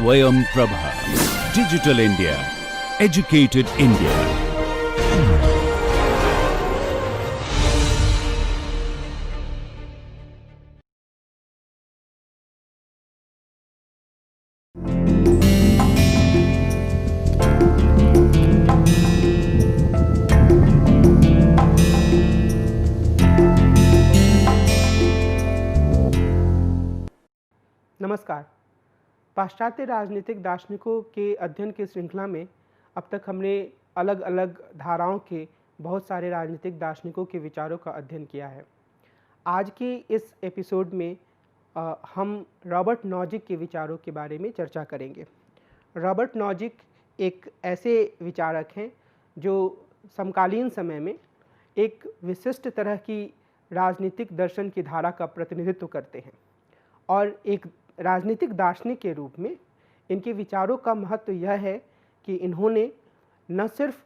Swayam Prabha. Digital India. Educated India. नमस्कार। पाश्चात्य राजनीतिक दार्शनिकों के अध्ययन की श्रृंखला में अब तक हमने अलग अलग धाराओं के बहुत सारे राजनीतिक दार्शनिकों के विचारों का अध्ययन किया है। आज की इस एपिसोड में हम रॉबर्ट नॉजिक के विचारों के बारे में चर्चा करेंगे। रॉबर्ट नॉजिक एक ऐसे विचारक हैं जो समकालीन समय में एक विशिष्ट तरह की राजनीतिक दर्शन की धारा का प्रतिनिधित्व करते हैं और एक राजनीतिक दार्शनिक के रूप में इनके विचारों का महत्व यह है कि इन्होंने न सिर्फ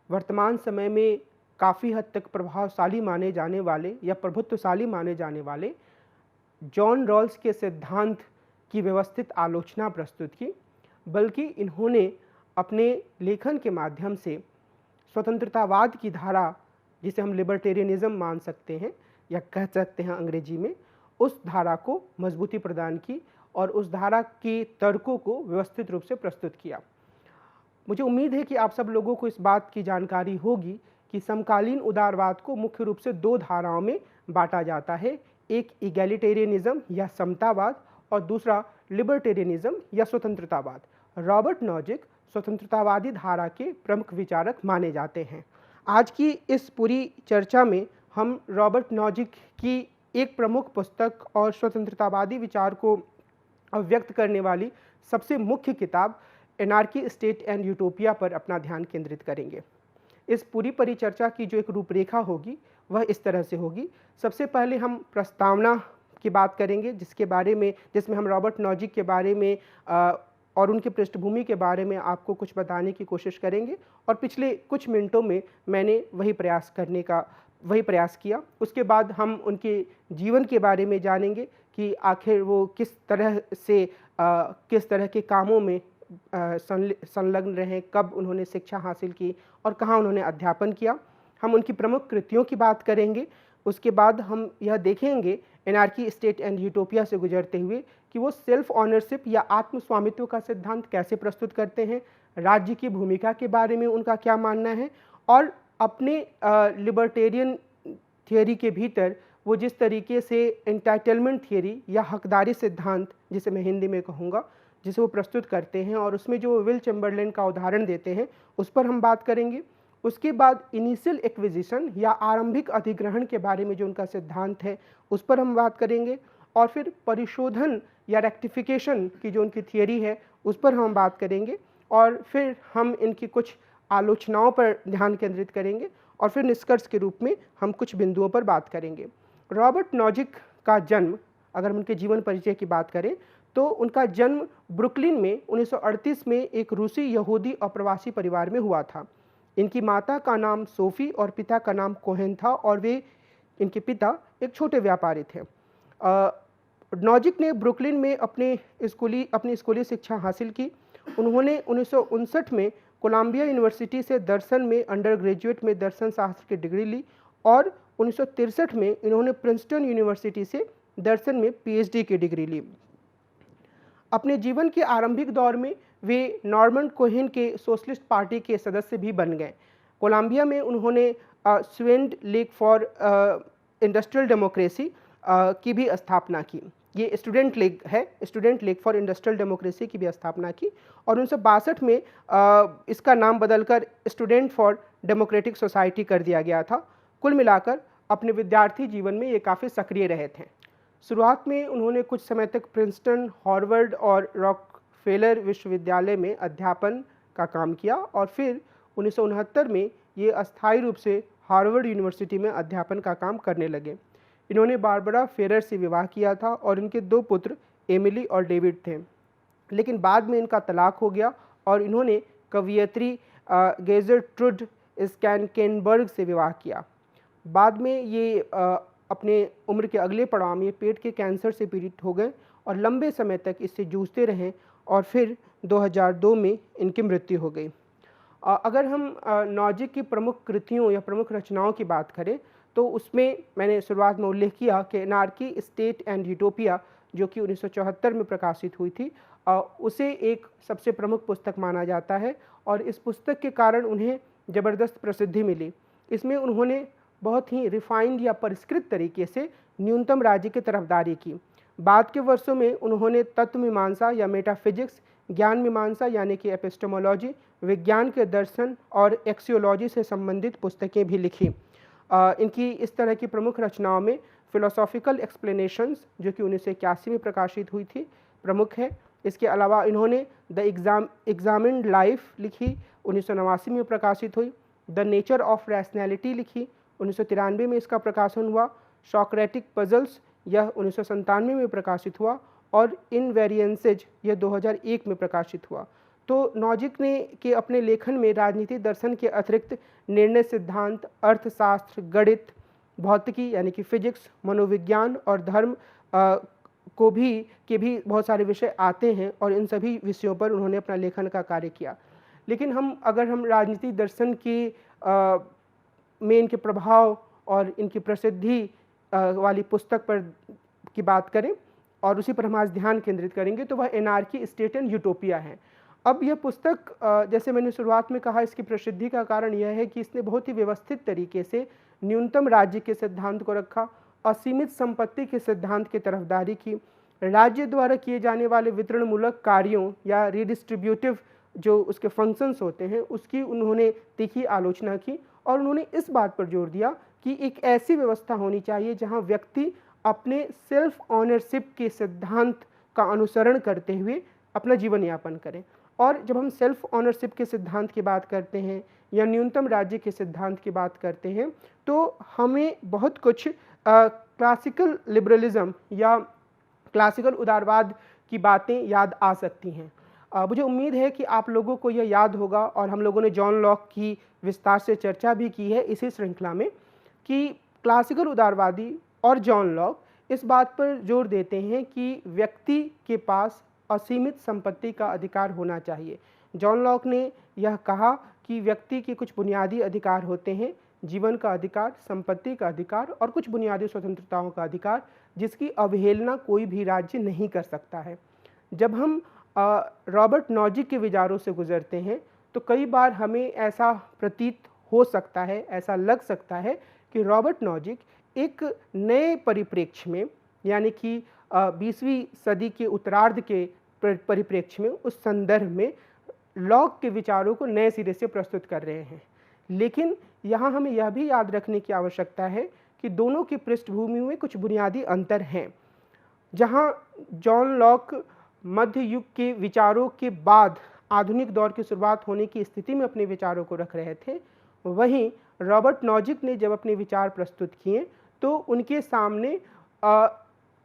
वर्तमान समय में काफ़ी हद तक प्रभावशाली माने जाने वाले या प्रभुत्वशाली माने जाने वाले जॉन रॉल्स के सिद्धांत की व्यवस्थित आलोचना प्रस्तुत की, बल्कि इन्होंने अपने लेखन के माध्यम से स्वतंत्रतावाद की धारा, जिसे हम लिबर्टेरियनिज्म मान सकते हैं या कह सकते हैं अंग्रेजी में, उस धारा को मजबूती प्रदान की और उस धारा की तर्कों को व्यवस्थित रूप से प्रस्तुत किया। मुझे उम्मीद है कि आप सब लोगों को इस बात की जानकारी होगी कि समकालीन उदारवाद को मुख्य रूप से दो धाराओं में बांटा जाता है, एक इगैलिटेरियनिज्म या समतावाद और दूसरा लिबर्टेरियनिज्म या स्वतंत्रतावाद। रॉबर्ट नॉजिक स्वतंत्रतावादी धारा के प्रमुख विचारक माने जाते हैं। आज की इस पूरी चर्चा में हम रॉबर्ट नॉजिक की एक प्रमुख पुस्तक और स्वतंत्रतावादी विचार को अभिव्यक्त करने वाली सबसे मुख्य किताब एनार्की स्टेट एंड यूटोपिया पर अपना ध्यान केंद्रित करेंगे। इस पूरी परिचर्चा की जो एक रूपरेखा होगी वह इस तरह से होगी। सबसे पहले हम प्रस्तावना की बात करेंगे, जिसमें हम रॉबर्ट नॉजिक के बारे में और उनकी पृष्ठभूमि के बारे में आपको कुछ बताने की कोशिश करेंगे और पिछले कुछ मिनटों में मैंने वही प्रयास किया। उसके बाद हम उनके जीवन के बारे में जानेंगे कि आखिर वो किस तरह के कामों में संलग्न रहे, कब उन्होंने शिक्षा हासिल की और कहाँ उन्होंने अध्यापन किया। हम उनकी प्रमुख कृतियों की बात करेंगे। उसके बाद हम यह देखेंगे एनार्की स्टेट एंड यूटोपिया से गुजरते हुए कि वो सेल्फ ऑनरशिप या आत्म स्वामित्व का सिद्धांत कैसे प्रस्तुत करते हैं, राज्य की भूमिका के बारे में उनका क्या मानना है और अपने लिबर्टेरियन थियोरी के भीतर वो जिस तरीके से एंटाइटलमेंट थियोरी या हकदारी सिद्धांत, जिसे मैं हिंदी में कहूँगा, जिसे वो प्रस्तुत करते हैं और उसमें जो विल चैम्बरलेन का उदाहरण देते हैं उस पर हम बात करेंगे। उसके बाद इनिशियल एक्विजिशन या आरंभिक अधिग्रहण के बारे में जो उनका सिद्धांत है उस पर हम बात करेंगे और फिर परिशोधन या रेक्टिफिकेशन की जो उनकी थियोरी है उस पर हम बात करेंगे और फिर हम इनकी कुछ आलोचनाओं पर ध्यान केंद्रित करेंगे और फिर निष्कर्ष के रूप में हम कुछ बिंदुओं पर बात करेंगे। रॉबर्ट नॉजिक का जन्म, अगर हम उनके जीवन परिचय की बात करें तो उनका जन्म ब्रुकलिन में 1938 में एक रूसी यहूदी अप्रवासी परिवार में हुआ था। इनकी माता का नाम सोफी और पिता का नाम कोहेन था और इनके पिता एक छोटे व्यापारी थे। नॉजिक ने ब्रुकलिन में अपनी स्कूली शिक्षा हासिल की। उन्होंने 1959 में कोलंबिया यूनिवर्सिटी से दर्शन में अंडर ग्रेजुएट में दर्शन शास्त्र की डिग्री ली और 1963 में इन्होंने प्रिंसटन यूनिवर्सिटी से दर्शन में पीएचडी की डिग्री ली। अपने जीवन के आरंभिक दौर में वे नॉर्मन कोहेन के सोशलिस्ट पार्टी के सदस्य भी बन गए। कोलंबिया में उन्होंने स्वेंड लीग फॉर इंडस्ट्रियल डेमोक्रेसी की भी स्थापना की। ये student league for industrial democracy की भी स्थापना की और 1962 में इसका नाम बदलकर स्टूडेंट फॉर डेमोक्रेटिक सोसाइटी कर दिया गया था। कुल मिलाकर अपने विद्यार्थी जीवन में ये काफ़ी सक्रिय रहे थे। शुरुआत में उन्होंने कुछ समय तक प्रिंसटन, हार्वर्ड और रॉकफेलर विश्वविद्यालय में अध्यापन का काम किया और फिर 1969 में ये अस्थायी रूप से हार्वर्ड यूनिवर्सिटी में अध्यापन का काम करने लगे। इन्होंने बारबरा फेरर से विवाह किया था और इनके दो पुत्र एमिली और डेविड थे, लेकिन बाद में इनका तलाक हो गया और इन्होंने कवयित्री गेजरट्रूड स्कैनकेनबर्ग से विवाह किया। बाद में ये अपने उम्र के अगले पड़ाव में पेट के कैंसर से पीड़ित हो गए और लंबे समय तक इससे जूझते रहे और फिर 2002 में इनकी मृत्यु हो गई। अगर हम नॉजिक की प्रमुख कृतियों या प्रमुख रचनाओं की बात करें तो उसमें मैंने शुरुआत में उल्लेख किया कि एनार्की, स्टेट एंड यूटोपिया जो कि 1974 में प्रकाशित हुई थी, उसे एक सबसे प्रमुख पुस्तक माना जाता है और इस पुस्तक के कारण उन्हें ज़बरदस्त प्रसिद्धि मिली। इसमें उन्होंने बहुत ही रिफाइंड या परिष्कृत तरीके से न्यूनतम राज्य की तरफदारी की। बाद के वर्षों में उन्होंने तत्व मीमांसा या मेटाफिजिक्स, ज्ञान मीमांसा यानी कि एपिस्टेमोलॉजी, विज्ञान के दर्शन और एक्सियोलॉजी से संबंधित पुस्तकें भी लिखी। इनकी इस तरह की प्रमुख रचनाओं में फिलोसॉफिकल एक्सप्लेनेशंस जो कि 1981 में प्रकाशित हुई थी प्रमुख है। इसके अलावा इन्होंने द एग्जामिन्ड लाइफ लिखी, 1989 में प्रकाशित हुई। द नेचर ऑफ रैशनैलिटी लिखी, 1993 में इसका प्रकाशन हुआ। सॉक्रेटिक पजल्स यह 1997 में प्रकाशित हुआ और इनवेरिएंसेज यह 2001 में प्रकाशित हुआ। तो नॉजिक ने के अपने लेखन में राजनीति दर्शन के अतिरिक्त निर्णय सिद्धांत, अर्थशास्त्र, गणित, भौतिकी यानी कि फिजिक्स, मनोविज्ञान और धर्म के भी बहुत सारे विषय आते हैं और इन सभी विषयों पर उन्होंने अपना लेखन का कार्य किया। लेकिन अगर हम राजनीति दर्शन में इनके प्रभाव और इनकी प्रसिद्धि वाली पुस्तक पर की बात करें और उसी पर हम आज ध्यान केंद्रित करेंगे तो वह एनार्की, स्टेट एंड यूटोपिया है। अब यह पुस्तक जैसे मैंने शुरुआत में कहा, इसकी प्रसिद्धि का कारण यह है कि इसने बहुत ही व्यवस्थित तरीके से न्यूनतम राज्य के सिद्धांत को रखा, असीमित संपत्ति के सिद्धांत की तरफदारी की, राज्य द्वारा किए जाने वाले वितरणमूलक कार्यों या रिडिस्ट्रीब्यूटिव जो उसके फंक्शंस होते हैं उसकी उन्होंने तीखी आलोचना की और उन्होंने इस बात पर जोर दिया कि एक ऐसी व्यवस्था होनी चाहिए जहां व्यक्ति अपने सेल्फ ऑनरशिप के सिद्धांत का अनुसरण करते हुए अपना जीवन यापन करें। और जब हम सेल्फ ऑनरशिप के सिद्धांत की बात करते हैं या न्यूनतम राज्य के सिद्धांत की बात करते हैं तो हमें बहुत कुछ क्लासिकल लिबरलिज्म या क्लासिकल उदारवाद की बातें याद आ सकती हैं। मुझे उम्मीद है कि आप लोगों को यह याद होगा और हम लोगों ने जॉन लॉक की विस्तार से चर्चा भी की है इसी श्रृंखला में कि क्लासिकल उदारवादी और जॉन लॉक इस बात पर जोर देते हैं कि व्यक्ति के पास असीमित संपत्ति का अधिकार होना चाहिए। जॉन लॉक ने यह कहा कि व्यक्ति के कुछ बुनियादी अधिकार होते हैं, जीवन का अधिकार, संपत्ति का अधिकार और कुछ बुनियादी स्वतंत्रताओं का अधिकार, जिसकी अवहेलना कोई भी राज्य नहीं कर सकता है। जब हम रॉबर्ट नॉजिक के विचारों से गुजरते हैं तो कई बार हमें ऐसा प्रतीत हो सकता है, ऐसा लग सकता है कि रॉबर्ट नॉजिक एक नए परिप्रेक्ष्य में यानी कि 20वीं सदी के उत्तरार्ध के परिप्रेक्ष्य में, उस संदर्भ में लॉक के विचारों को नए सिरे से प्रस्तुत कर रहे हैं। लेकिन यहाँ हमें यह भी याद रखने की आवश्यकता है कि दोनों की पृष्ठभूमि में कुछ बुनियादी अंतर हैं। जहाँ जॉन लॉक मध्य युग के विचारों के बाद आधुनिक दौर की शुरुआत होने की स्थिति में अपने विचारों को रख रहे थे, वहीं रॉबर्ट नॉजिक ने जब अपने विचार प्रस्तुत किए तो उनके सामने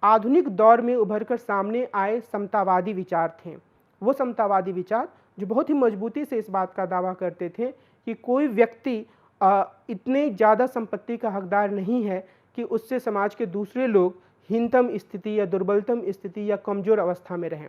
आधुनिक दौर में उभरकर सामने आए समतावादी विचार थे। वो समतावादी विचार जो बहुत ही मजबूती से इस बात का दावा करते थे कि कोई व्यक्ति इतने ज़्यादा संपत्ति का हकदार नहीं है कि उससे समाज के दूसरे लोग हीनतम स्थिति या दुर्बलतम स्थिति या कमज़ोर अवस्था में रहें।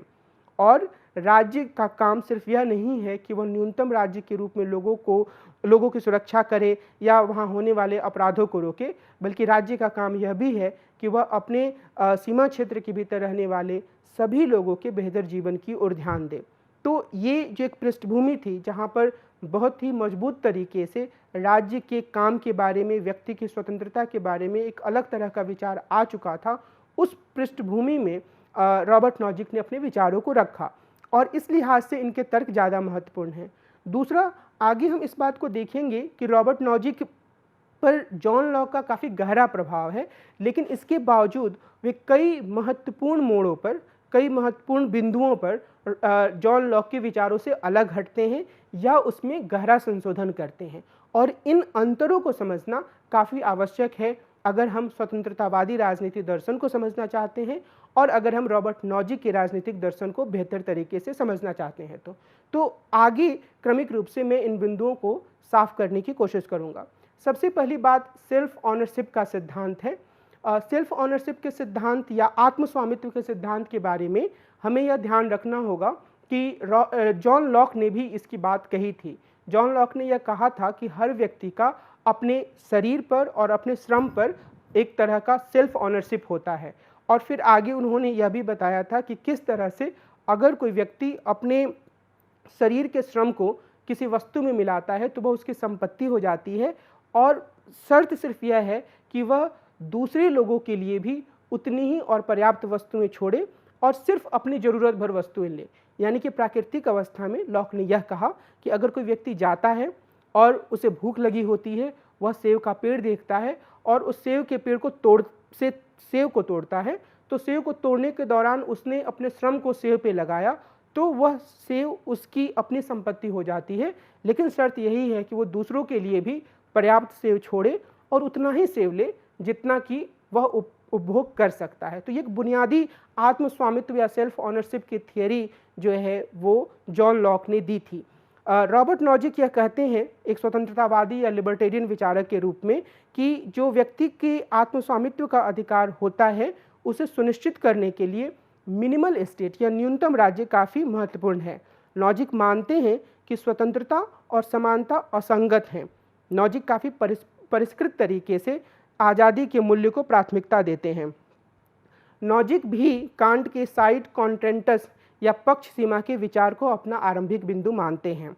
और राज्य का काम सिर्फ यह नहीं है कि वह न्यूनतम राज्य के रूप में लोगों की सुरक्षा करे या वहाँ होने वाले अपराधों को रोके, बल्कि राज्य का काम यह भी है कि वह अपने सीमा क्षेत्र के भीतर रहने वाले सभी लोगों के बेहतर जीवन की ओर ध्यान दे। तो ये जो एक पृष्ठभूमि थी जहाँ पर बहुत ही मजबूत तरीके से राज्य के काम के बारे में, व्यक्ति की स्वतंत्रता के बारे में एक अलग तरह का विचार आ चुका था, उस पृष्ठभूमि में रॉबर्ट नॉजिक ने अपने विचारों को रखा और इस लिहाज से इनके तर्क ज़्यादा महत्वपूर्ण हैं। दूसरा, आगे हम इस बात को देखेंगे कि रॉबर्ट नॉजिक पर जॉन लॉक का काफ़ी गहरा प्रभाव है, लेकिन इसके बावजूद वे कई महत्वपूर्ण मोड़ों पर, कई महत्वपूर्ण बिंदुओं पर जॉन लॉक के विचारों से अलग हटते हैं या उसमें गहरा संशोधन करते हैं। और इन अंतरों को समझना काफ़ी आवश्यक है अगर हम स्वतंत्रतावादी राजनीतिक दर्शन को समझना चाहते हैं और अगर हम रॉबर्ट नॉजिक के राजनीतिक दर्शन को बेहतर तरीके से समझना चाहते हैं तो आगे क्रमिक रूप से मैं इन बिंदुओं को साफ करने की कोशिश करूंगा। सबसे पहली बात सेल्फ ऑनरशिप का सिद्धांत है। सेल्फ ऑनरशिप के सिद्धांत या आत्मस्वामित्व के सिद्धांत के बारे में हमें यह ध्यान रखना होगा कि जॉन लॉक ने भी इसकी बात कही थी। जॉन लॉक ने यह कहा था कि हर व्यक्ति का अपने शरीर पर और अपने श्रम पर एक तरह का सेल्फ ऑनरशिप होता है। और फिर आगे उन्होंने यह भी बताया था कि किस तरह से अगर कोई व्यक्ति अपने शरीर के श्रम को किसी वस्तु में मिलाता है तो वह उसकी संपत्ति हो जाती है, और शर्त सिर्फ यह है कि वह दूसरे लोगों के लिए भी उतनी ही और पर्याप्त वस्तुएं छोड़े और सिर्फ अपनी ज़रूरत भर वस्तुएं ले। यानी कि प्राकृतिक अवस्था में लॉक ने यह कहा कि अगर कोई व्यक्ति जाता है और उसे भूख लगी होती है, वह सेब का पेड़ देखता है और उस सेब के पेड़ को सेब को तोड़ता है, तो सेब को तोड़ने के दौरान उसने अपने श्रम को सेब पे लगाया, तो वह सेब उसकी अपनी संपत्ति हो जाती है। लेकिन शर्त यही है कि वो दूसरों के लिए भी पर्याप्त सेब छोड़े और उतना ही सेब ले जितना कि वह उपभोग कर सकता है। तो ये एक बुनियादी आत्म स्वामित्व या सेल्फ ऑनरशिप की थियरी जो है वो जॉन लॉक ने दी थी। रॉबर्ट नॉजिक यह कहते हैं, एक स्वतंत्रतावादी या लिबर्टेरियन विचारक के रूप में, कि जो व्यक्ति के आत्म स्वामित्व का अधिकार होता है उसे सुनिश्चित करने के लिए मिनिमल स्टेट या न्यूनतम राज्य काफ़ी महत्वपूर्ण है। नॉजिक मानते हैं कि स्वतंत्रता और समानता असंगत हैं। नॉजिक काफ़ी परिष्कृत तरीके से आज़ादी के मूल्य को प्राथमिकता देते हैं। नॉजिक भी कांट के साइड कॉन्टेंटस या पक्ष सीमा के विचार को अपना आरंभिक बिंदु मानते हैं,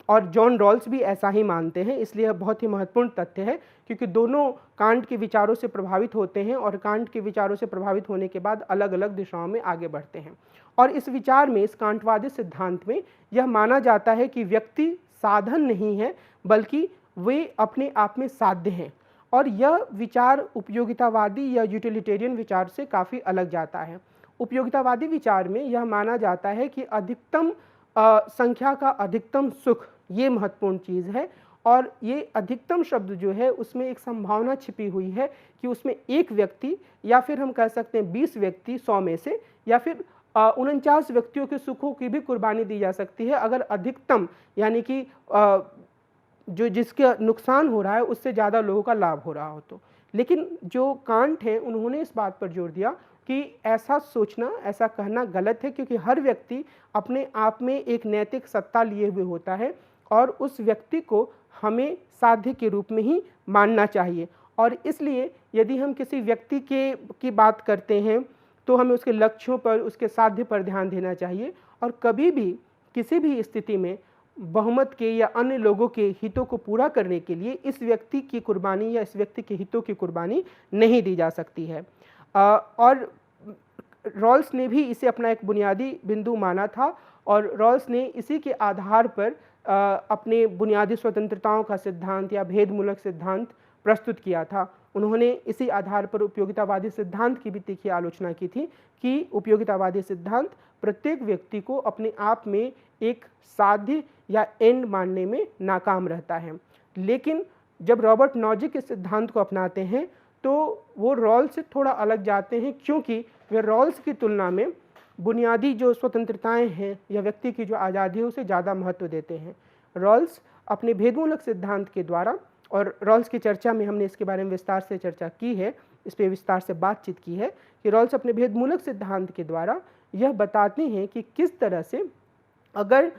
और जॉन रॉल्स भी ऐसा ही मानते हैं। इसलिए यह बहुत ही महत्वपूर्ण तथ्य है, क्योंकि दोनों कांट के विचारों से प्रभावित होते हैं और कांट के विचारों से प्रभावित होने के बाद अलग अलग दिशाओं में आगे बढ़ते हैं। और इस विचार में, इस कांटवादी सिद्धांत में यह माना जाता है कि व्यक्ति साधन नहीं है बल्कि वे अपने आप में साध्य हैं। और यह विचार उपयोगितावादी या यूटिलिटेरियन विचार से काफ़ी अलग जाता है। उपयोगितावादी विचार में यह माना जाता है कि अधिकतम संख्या का अधिकतम सुख ये महत्वपूर्ण चीज़ है, और ये अधिकतम शब्द जो है उसमें एक संभावना छिपी हुई है कि उसमें एक व्यक्ति, या फिर हम कह सकते हैं 20 व्यक्ति 100 में से, या फिर 49 व्यक्तियों के सुखों की भी कुर्बानी दी जा सकती है अगर अधिकतम, यानी कि जो जिसका नुकसान हो रहा है उससे ज़्यादा लोगों का लाभ हो रहा हो तो। लेकिन जो कांट है उन्होंने इस बात पर जोर दिया कि ऐसा सोचना, ऐसा कहना गलत है, क्योंकि हर व्यक्ति अपने आप में एक नैतिक सत्ता लिए हुए होता है और उस व्यक्ति को हमें साध्य के रूप में ही मानना चाहिए। और इसलिए यदि हम किसी व्यक्ति की बात करते हैं तो हमें उसके लक्ष्यों पर, उसके साध्य पर ध्यान देना चाहिए, और कभी भी किसी भी स्थिति में बहुमत के या अन्य लोगों के हितों को पूरा करने के लिए इस व्यक्ति की कुर्बानी या इस व्यक्ति के हितों की कुर्बानी नहीं दी जा सकती है। और रॉल्स ने भी इसे अपना एक बुनियादी बिंदु माना था, और रॉल्स ने इसी के आधार पर अपने बुनियादी स्वतंत्रताओं का सिद्धांत या भेदमूलक सिद्धांत प्रस्तुत किया था। उन्होंने इसी आधार पर उपयोगितावादी सिद्धांत की भी तीखी आलोचना की थी कि उपयोगितावादी सिद्धांत प्रत्येक व्यक्ति को अपने आप में एक साध्य या एंड मानने में नाकाम रहता है। लेकिन जब रॉबर्ट नॉजिक इस सिद्धांत को अपनाते हैं तो वो रॉल्स से थोड़ा अलग जाते हैं, क्योंकि वे रॉल्स की तुलना में बुनियादी जो स्वतंत्रताएं हैं या व्यक्ति की जो आज़ादी है उसे ज़्यादा महत्व देते हैं। रॉल्स अपने भेदमूलक सिद्धांत के द्वारा, और रॉल्स की चर्चा में हमने इसके बारे में विस्तार से चर्चा की है, इस पर विस्तार से बातचीत की है कि रॉल्स अपने भेदमूलक सिद्धांत के द्वारा यह बताते हैं कि किस तरह से अगर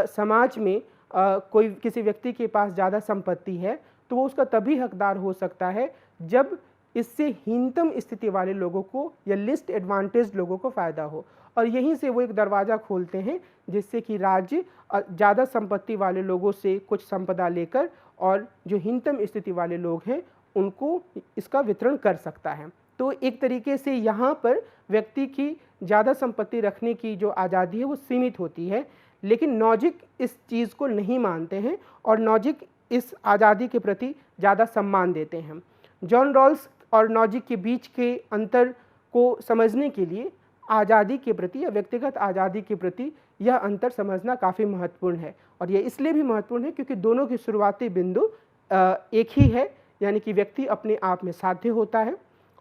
समाज में कोई किसी व्यक्ति के पास ज़्यादा संपत्ति है तो वो उसका तभी हकदार हो सकता है जब इससे हीनतम स्थिति वाले लोगों को या लिस्ट एडवांटेज लोगों को फ़ायदा हो। और यहीं से वो एक दरवाज़ा खोलते हैं जिससे कि राज्य ज़्यादा संपत्ति वाले लोगों से कुछ संपदा लेकर और जो हीनतम स्थिति वाले लोग हैं उनको इसका वितरण कर सकता है। तो एक तरीके से यहाँ पर व्यक्ति की ज़्यादा संपत्ति रखने की जो आज़ादी है वो सीमित होती है। लेकिन नॉजिक इस चीज़ को नहीं मानते हैं और नॉजिक इस आज़ादी के प्रति ज़्यादा सम्मान देते हैं। जॉन रॉल्स और नॉजिक के बीच के अंतर को समझने के लिए आज़ादी के प्रति या व्यक्तिगत आज़ादी के प्रति यह अंतर समझना काफ़ी महत्वपूर्ण है। और यह इसलिए भी महत्वपूर्ण है क्योंकि दोनों की शुरुआती बिंदु एक ही है, यानी कि व्यक्ति अपने आप में साध्य होता है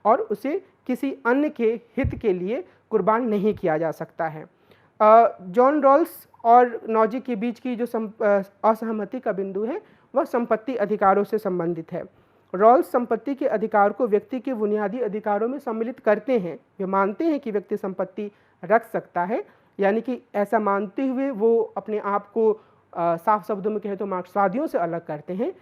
और उसे किसी अन्य के हित के लिए कुर्बान नहीं किया जा सकता है। जॉन रॉल्स और नॉजिक के बीच की जो असहमति का बिंदु है वह संपत्ति अधिकारों से संबंधित है। रॉल्स संपत्ति के अधिकार को व्यक्ति के बुनियादी अधिकारों में सम्मिलित करते हैं। वे मानते हैं कि व्यक्ति संपत्ति रख सकता है, यानी कि ऐसा मानते हुए वो अपने आप को साफ शब्दों में कहें तो मार्क्सवादियों से अलग करते हैं,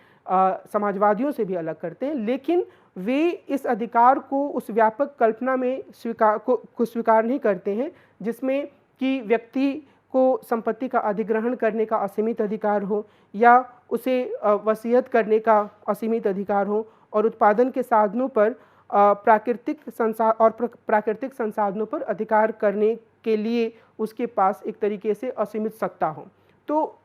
समाजवादियों से भी अलग करते हैं, लेकिन वे इस अधिकार को उस व्यापक कल्पना में स्वीकार नहीं करते हैं जिसमें कि व्यक्ति को संपत्ति का अधिग्रहण करने का असीमित अधिकार हो या उसे वसीयत करने का असीमित अधिकार हो और उत्पादन के साधनों पर प्राकृतिक संसाधनों पर अधिकार करने के लिए उसके पास एक तरीके से असीमित सत्ता हो। तो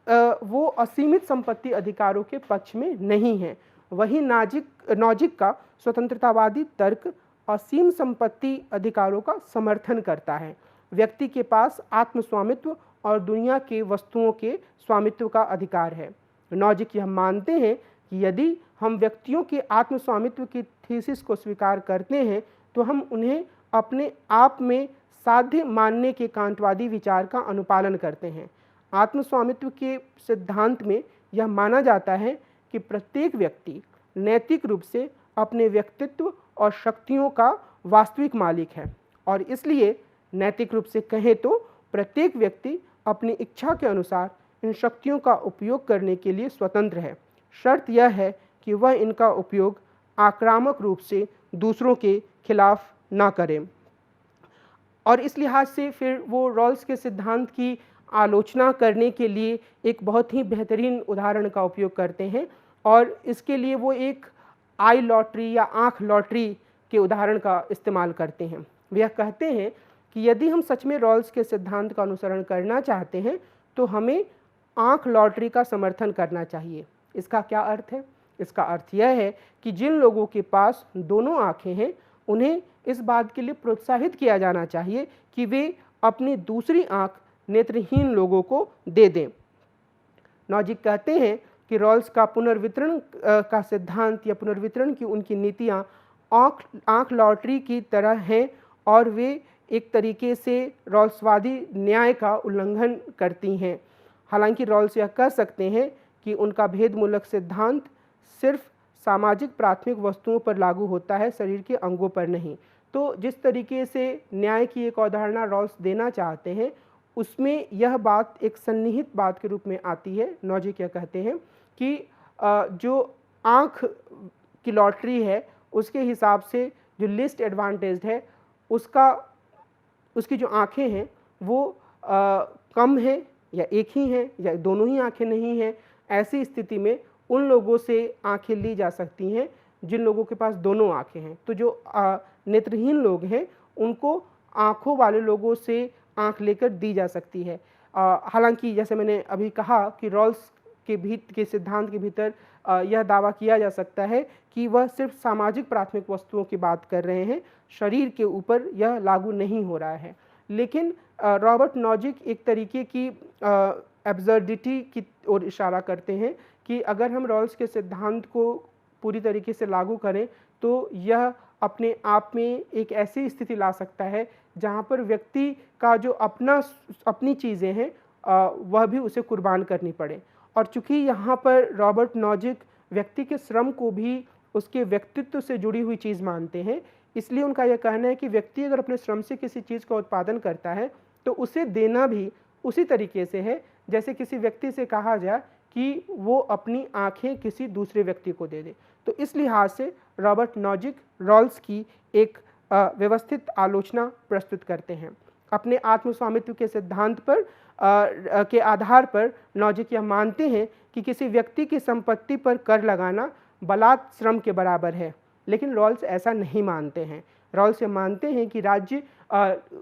वो असीमित संपत्ति अधिकारों के पक्ष में नहीं है। वही नॉजिक का स्वतंत्रतावादी तर्क असीम संपत्ति अधिकारों का समर्थन करता है। व्यक्ति के पास आत्मस्वामित्व और दुनिया के वस्तुओं के स्वामित्व का अधिकार है। नॉजिक यह मानते हैं कि यदि हम व्यक्तियों के आत्मस्वामित्व की थीसिस को स्वीकार करते हैं तो हम उन्हें अपने आप में साध्य मानने के कांटवादी विचार का अनुपालन करते हैं। आत्मस्वामित्व के सिद्धांत में यह माना जाता है कि प्रत्येक व्यक्ति नैतिक रूप से अपने व्यक्तित्व और शक्तियों का वास्तविक मालिक है और इसलिए नैतिक रूप से कहें तो प्रत्येक व्यक्ति अपनी इच्छा के अनुसार इन शक्तियों का उपयोग करने के लिए स्वतंत्र है। शर्त यह है कि वह इनका उपयोग आक्रामक रूप से दूसरों के खिलाफ ना करें। और इस लिहाज से फिर वो रॉल्स के सिद्धांत की आलोचना करने के लिए एक बहुत ही बेहतरीन उदाहरण का उपयोग करते हैं और इसके लिए वो एक आई लॉटरी या आँख लॉटरी के उदाहरण का इस्तेमाल करते हैं। वे कहते हैं कि यदि हम सच में रॉल्स के सिद्धांत का अनुसरण करना चाहते हैं तो हमें आँख लॉटरी का समर्थन करना चाहिए। इसका क्या अर्थ है? इसका अर्थ यह है कि जिन लोगों के पास दोनों आँखें हैं उन्हें इस बात के लिए प्रोत्साहित किया जाना चाहिए कि वे अपनी दूसरी आँख नेत्रहीन लोगों को दे दें। नॉजिक कहते हैं कि रॉल्स का पुनर्वितरण का सिद्धांत या पुनर्वितरण की उनकी नीतियाँ आँख लॉटरी की तरह हैं और वे एक तरीके से रॉल्सवादी न्याय का उल्लंघन करती हैं। हालांकि रॉल्स यह कह सकते हैं कि उनका भेदमूलक सिद्धांत सिर्फ सामाजिक प्राथमिक वस्तुओं पर लागू होता है, शरीर के अंगों पर नहीं। तो जिस तरीके से न्याय की एक अवधारणा रॉल्स देना चाहते हैं उसमें यह बात एक सन्निहित बात के रूप में आती है। नॉजिक यह कहते हैं कि जो आँख की लॉटरी है उसके हिसाब से जो लिस्ट एडवांटेज्ड है उसकी जो आँखें हैं वो कम है या एक ही है या दोनों ही आँखें नहीं हैं। ऐसी स्थिति में उन लोगों से आँखें ली जा सकती हैं जिन लोगों के पास दोनों आँखें हैं। तो जो नेत्रहीन लोग हैं उनको आँखों वाले लोगों से आँख लेकर दी जा सकती है। हालांकि जैसे मैंने अभी कहा कि रॉल्स के सिद्धांत के भीतर यह दावा किया जा सकता है कि वह सिर्फ सामाजिक प्राथमिक वस्तुओं की बात कर रहे हैं, शरीर के ऊपर यह लागू नहीं हो रहा है। लेकिन रॉबर्ट नॉजिक एक तरीके की एब्सर्डिटी की ओर इशारा करते हैं कि अगर हम रॉल्स के सिद्धांत को पूरी तरीके से लागू करें तो यह अपने आप में एक ऐसी स्थिति ला सकता है जहाँ पर व्यक्ति का जो अपनी चीज़ें हैं वह भी उसे कुर्बान करनी पड़े। और चूँकि यहाँ पर रॉबर्ट नॉजिक व्यक्ति के श्रम को भी उसके व्यक्तित्व से जुड़ी हुई चीज़ मानते हैं, इसलिए उनका यह कहना है कि व्यक्ति अगर अपने श्रम से किसी चीज़ का उत्पादन करता है तो उसे देना भी उसी तरीके से है जैसे किसी व्यक्ति से कहा जाए कि वो अपनी आँखें किसी दूसरे व्यक्ति को दे दे। तो इस लिहाज से रॉबर्ट नॉजिक रॉल्स की एक व्यवस्थित आलोचना प्रस्तुत करते हैं। अपने आत्मस्वामित्व के सिद्धांत पर के आधार पर नॉजिक यह मानते हैं कि किसी व्यक्ति की संपत्ति पर कर लगाना बलात् श्रम के बराबर है, लेकिन रॉल्स ऐसा नहीं मानते हैं। रॉल्स ये मानते हैं कि राज्य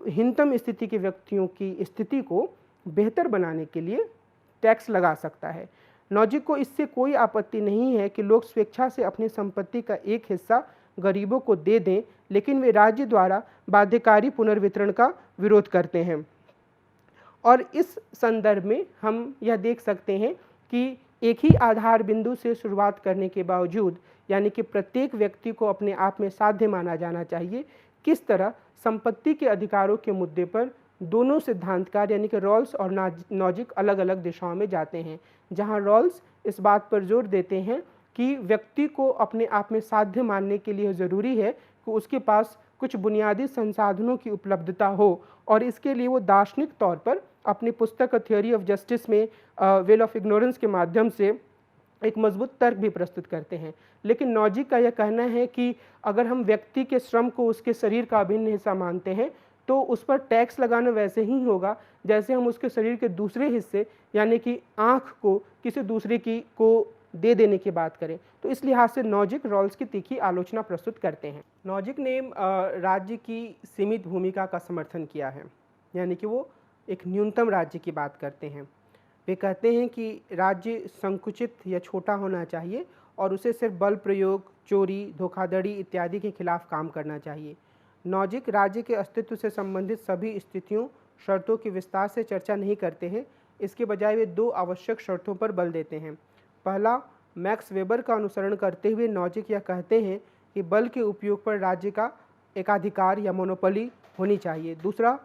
हीनतम स्थिति के व्यक्तियों की स्थिति को बेहतर बनाने के लिए टैक्स लगा सकता है। नॉजिक को इससे कोई आपत्ति नहीं है कि लोग स्वेच्छा से अपनी संपत्ति का एक हिस्सा गरीबों को दे दें, लेकिन वे राज्य द्वारा बाध्यकारी पुनर्वितरण का विरोध करते हैं। और इस संदर्भ में हम यह देख सकते हैं कि एक ही आधार बिंदु से शुरुआत करने के बावजूद, यानी कि प्रत्येक व्यक्ति को अपने आप में साध्य माना जाना चाहिए, किस तरह संपत्ति के अधिकारों के मुद्दे पर दोनों सिद्धांतकार यानी कि रॉल्स और नॉजिक अलग अलग दिशाओं में जाते हैं। जहां रॉल्स इस बात पर जोर देते हैं कि व्यक्ति को अपने आप में साध्य मानने के लिए ज़रूरी है कि उसके पास कुछ बुनियादी संसाधनों की उपलब्धता हो, और इसके लिए वो दार्शनिक तौर पर अपनी पुस्तक थ्योरी ऑफ जस्टिस में वेल ऑफ इग्नोरेंस के माध्यम से एक मजबूत तर्क भी प्रस्तुत करते हैं। लेकिन नॉजिक का यह कहना है कि अगर हम व्यक्ति के श्रम को उसके शरीर का अभिन्न हिस्सा मानते हैं तो उस पर टैक्स लगाना वैसे ही होगा जैसे हम उसके शरीर के दूसरे हिस्से यानी कि आँख को किसी दूसरे की को दे देने की बात करें। तो इस लिहाज से नॉजिक रॉल्स की तीखी आलोचना प्रस्तुत करते हैं। नॉजिक ने राज्य की सीमित भूमिका का समर्थन किया है, यानी कि वो एक न्यूनतम राज्य की बात करते हैं। वे कहते हैं कि राज्य संकुचित या छोटा होना चाहिए और उसे सिर्फ बल प्रयोग, चोरी, धोखाधड़ी इत्यादि के खिलाफ काम करना चाहिए। नॉजिक राज्य के अस्तित्व से संबंधित सभी स्थितियों, शर्तों की विस्तार से चर्चा नहीं करते हैं। इसके बजाय वे दो आवश्यक शर्तों पर बल देते हैं। पहला, मैक्स वेबर का अनुसरण करते हुए नॉजिक यह कहते हैं कि बल के उपयोग पर राज्य का एकाधिकार या मोनोपोली होनी चाहिए। दूसरा,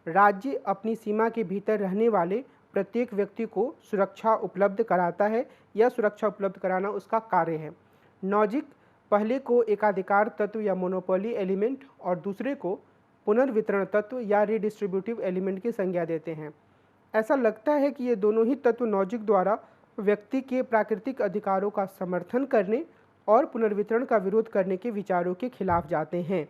राज्य अपनी सीमा के भीतर रहने वाले प्रत्येक व्यक्ति को सुरक्षा उपलब्ध कराता है या सुरक्षा उपलब्ध कराना उसका कार्य है। नॉजिक पहले को एकाधिकार तत्व या मोनोपोली एलिमेंट और दूसरे को पुनर्वितरण तत्व या रिडिस्ट्रीब्यूटिव एलिमेंट की संज्ञा देते हैं। ऐसा लगता है कि ये दोनों ही तत्व नॉजिक द्वारा व्यक्ति के प्राकृतिक अधिकारों का समर्थन करने और पुनर्वितरण का विरोध करने के विचारों के खिलाफ जाते हैं।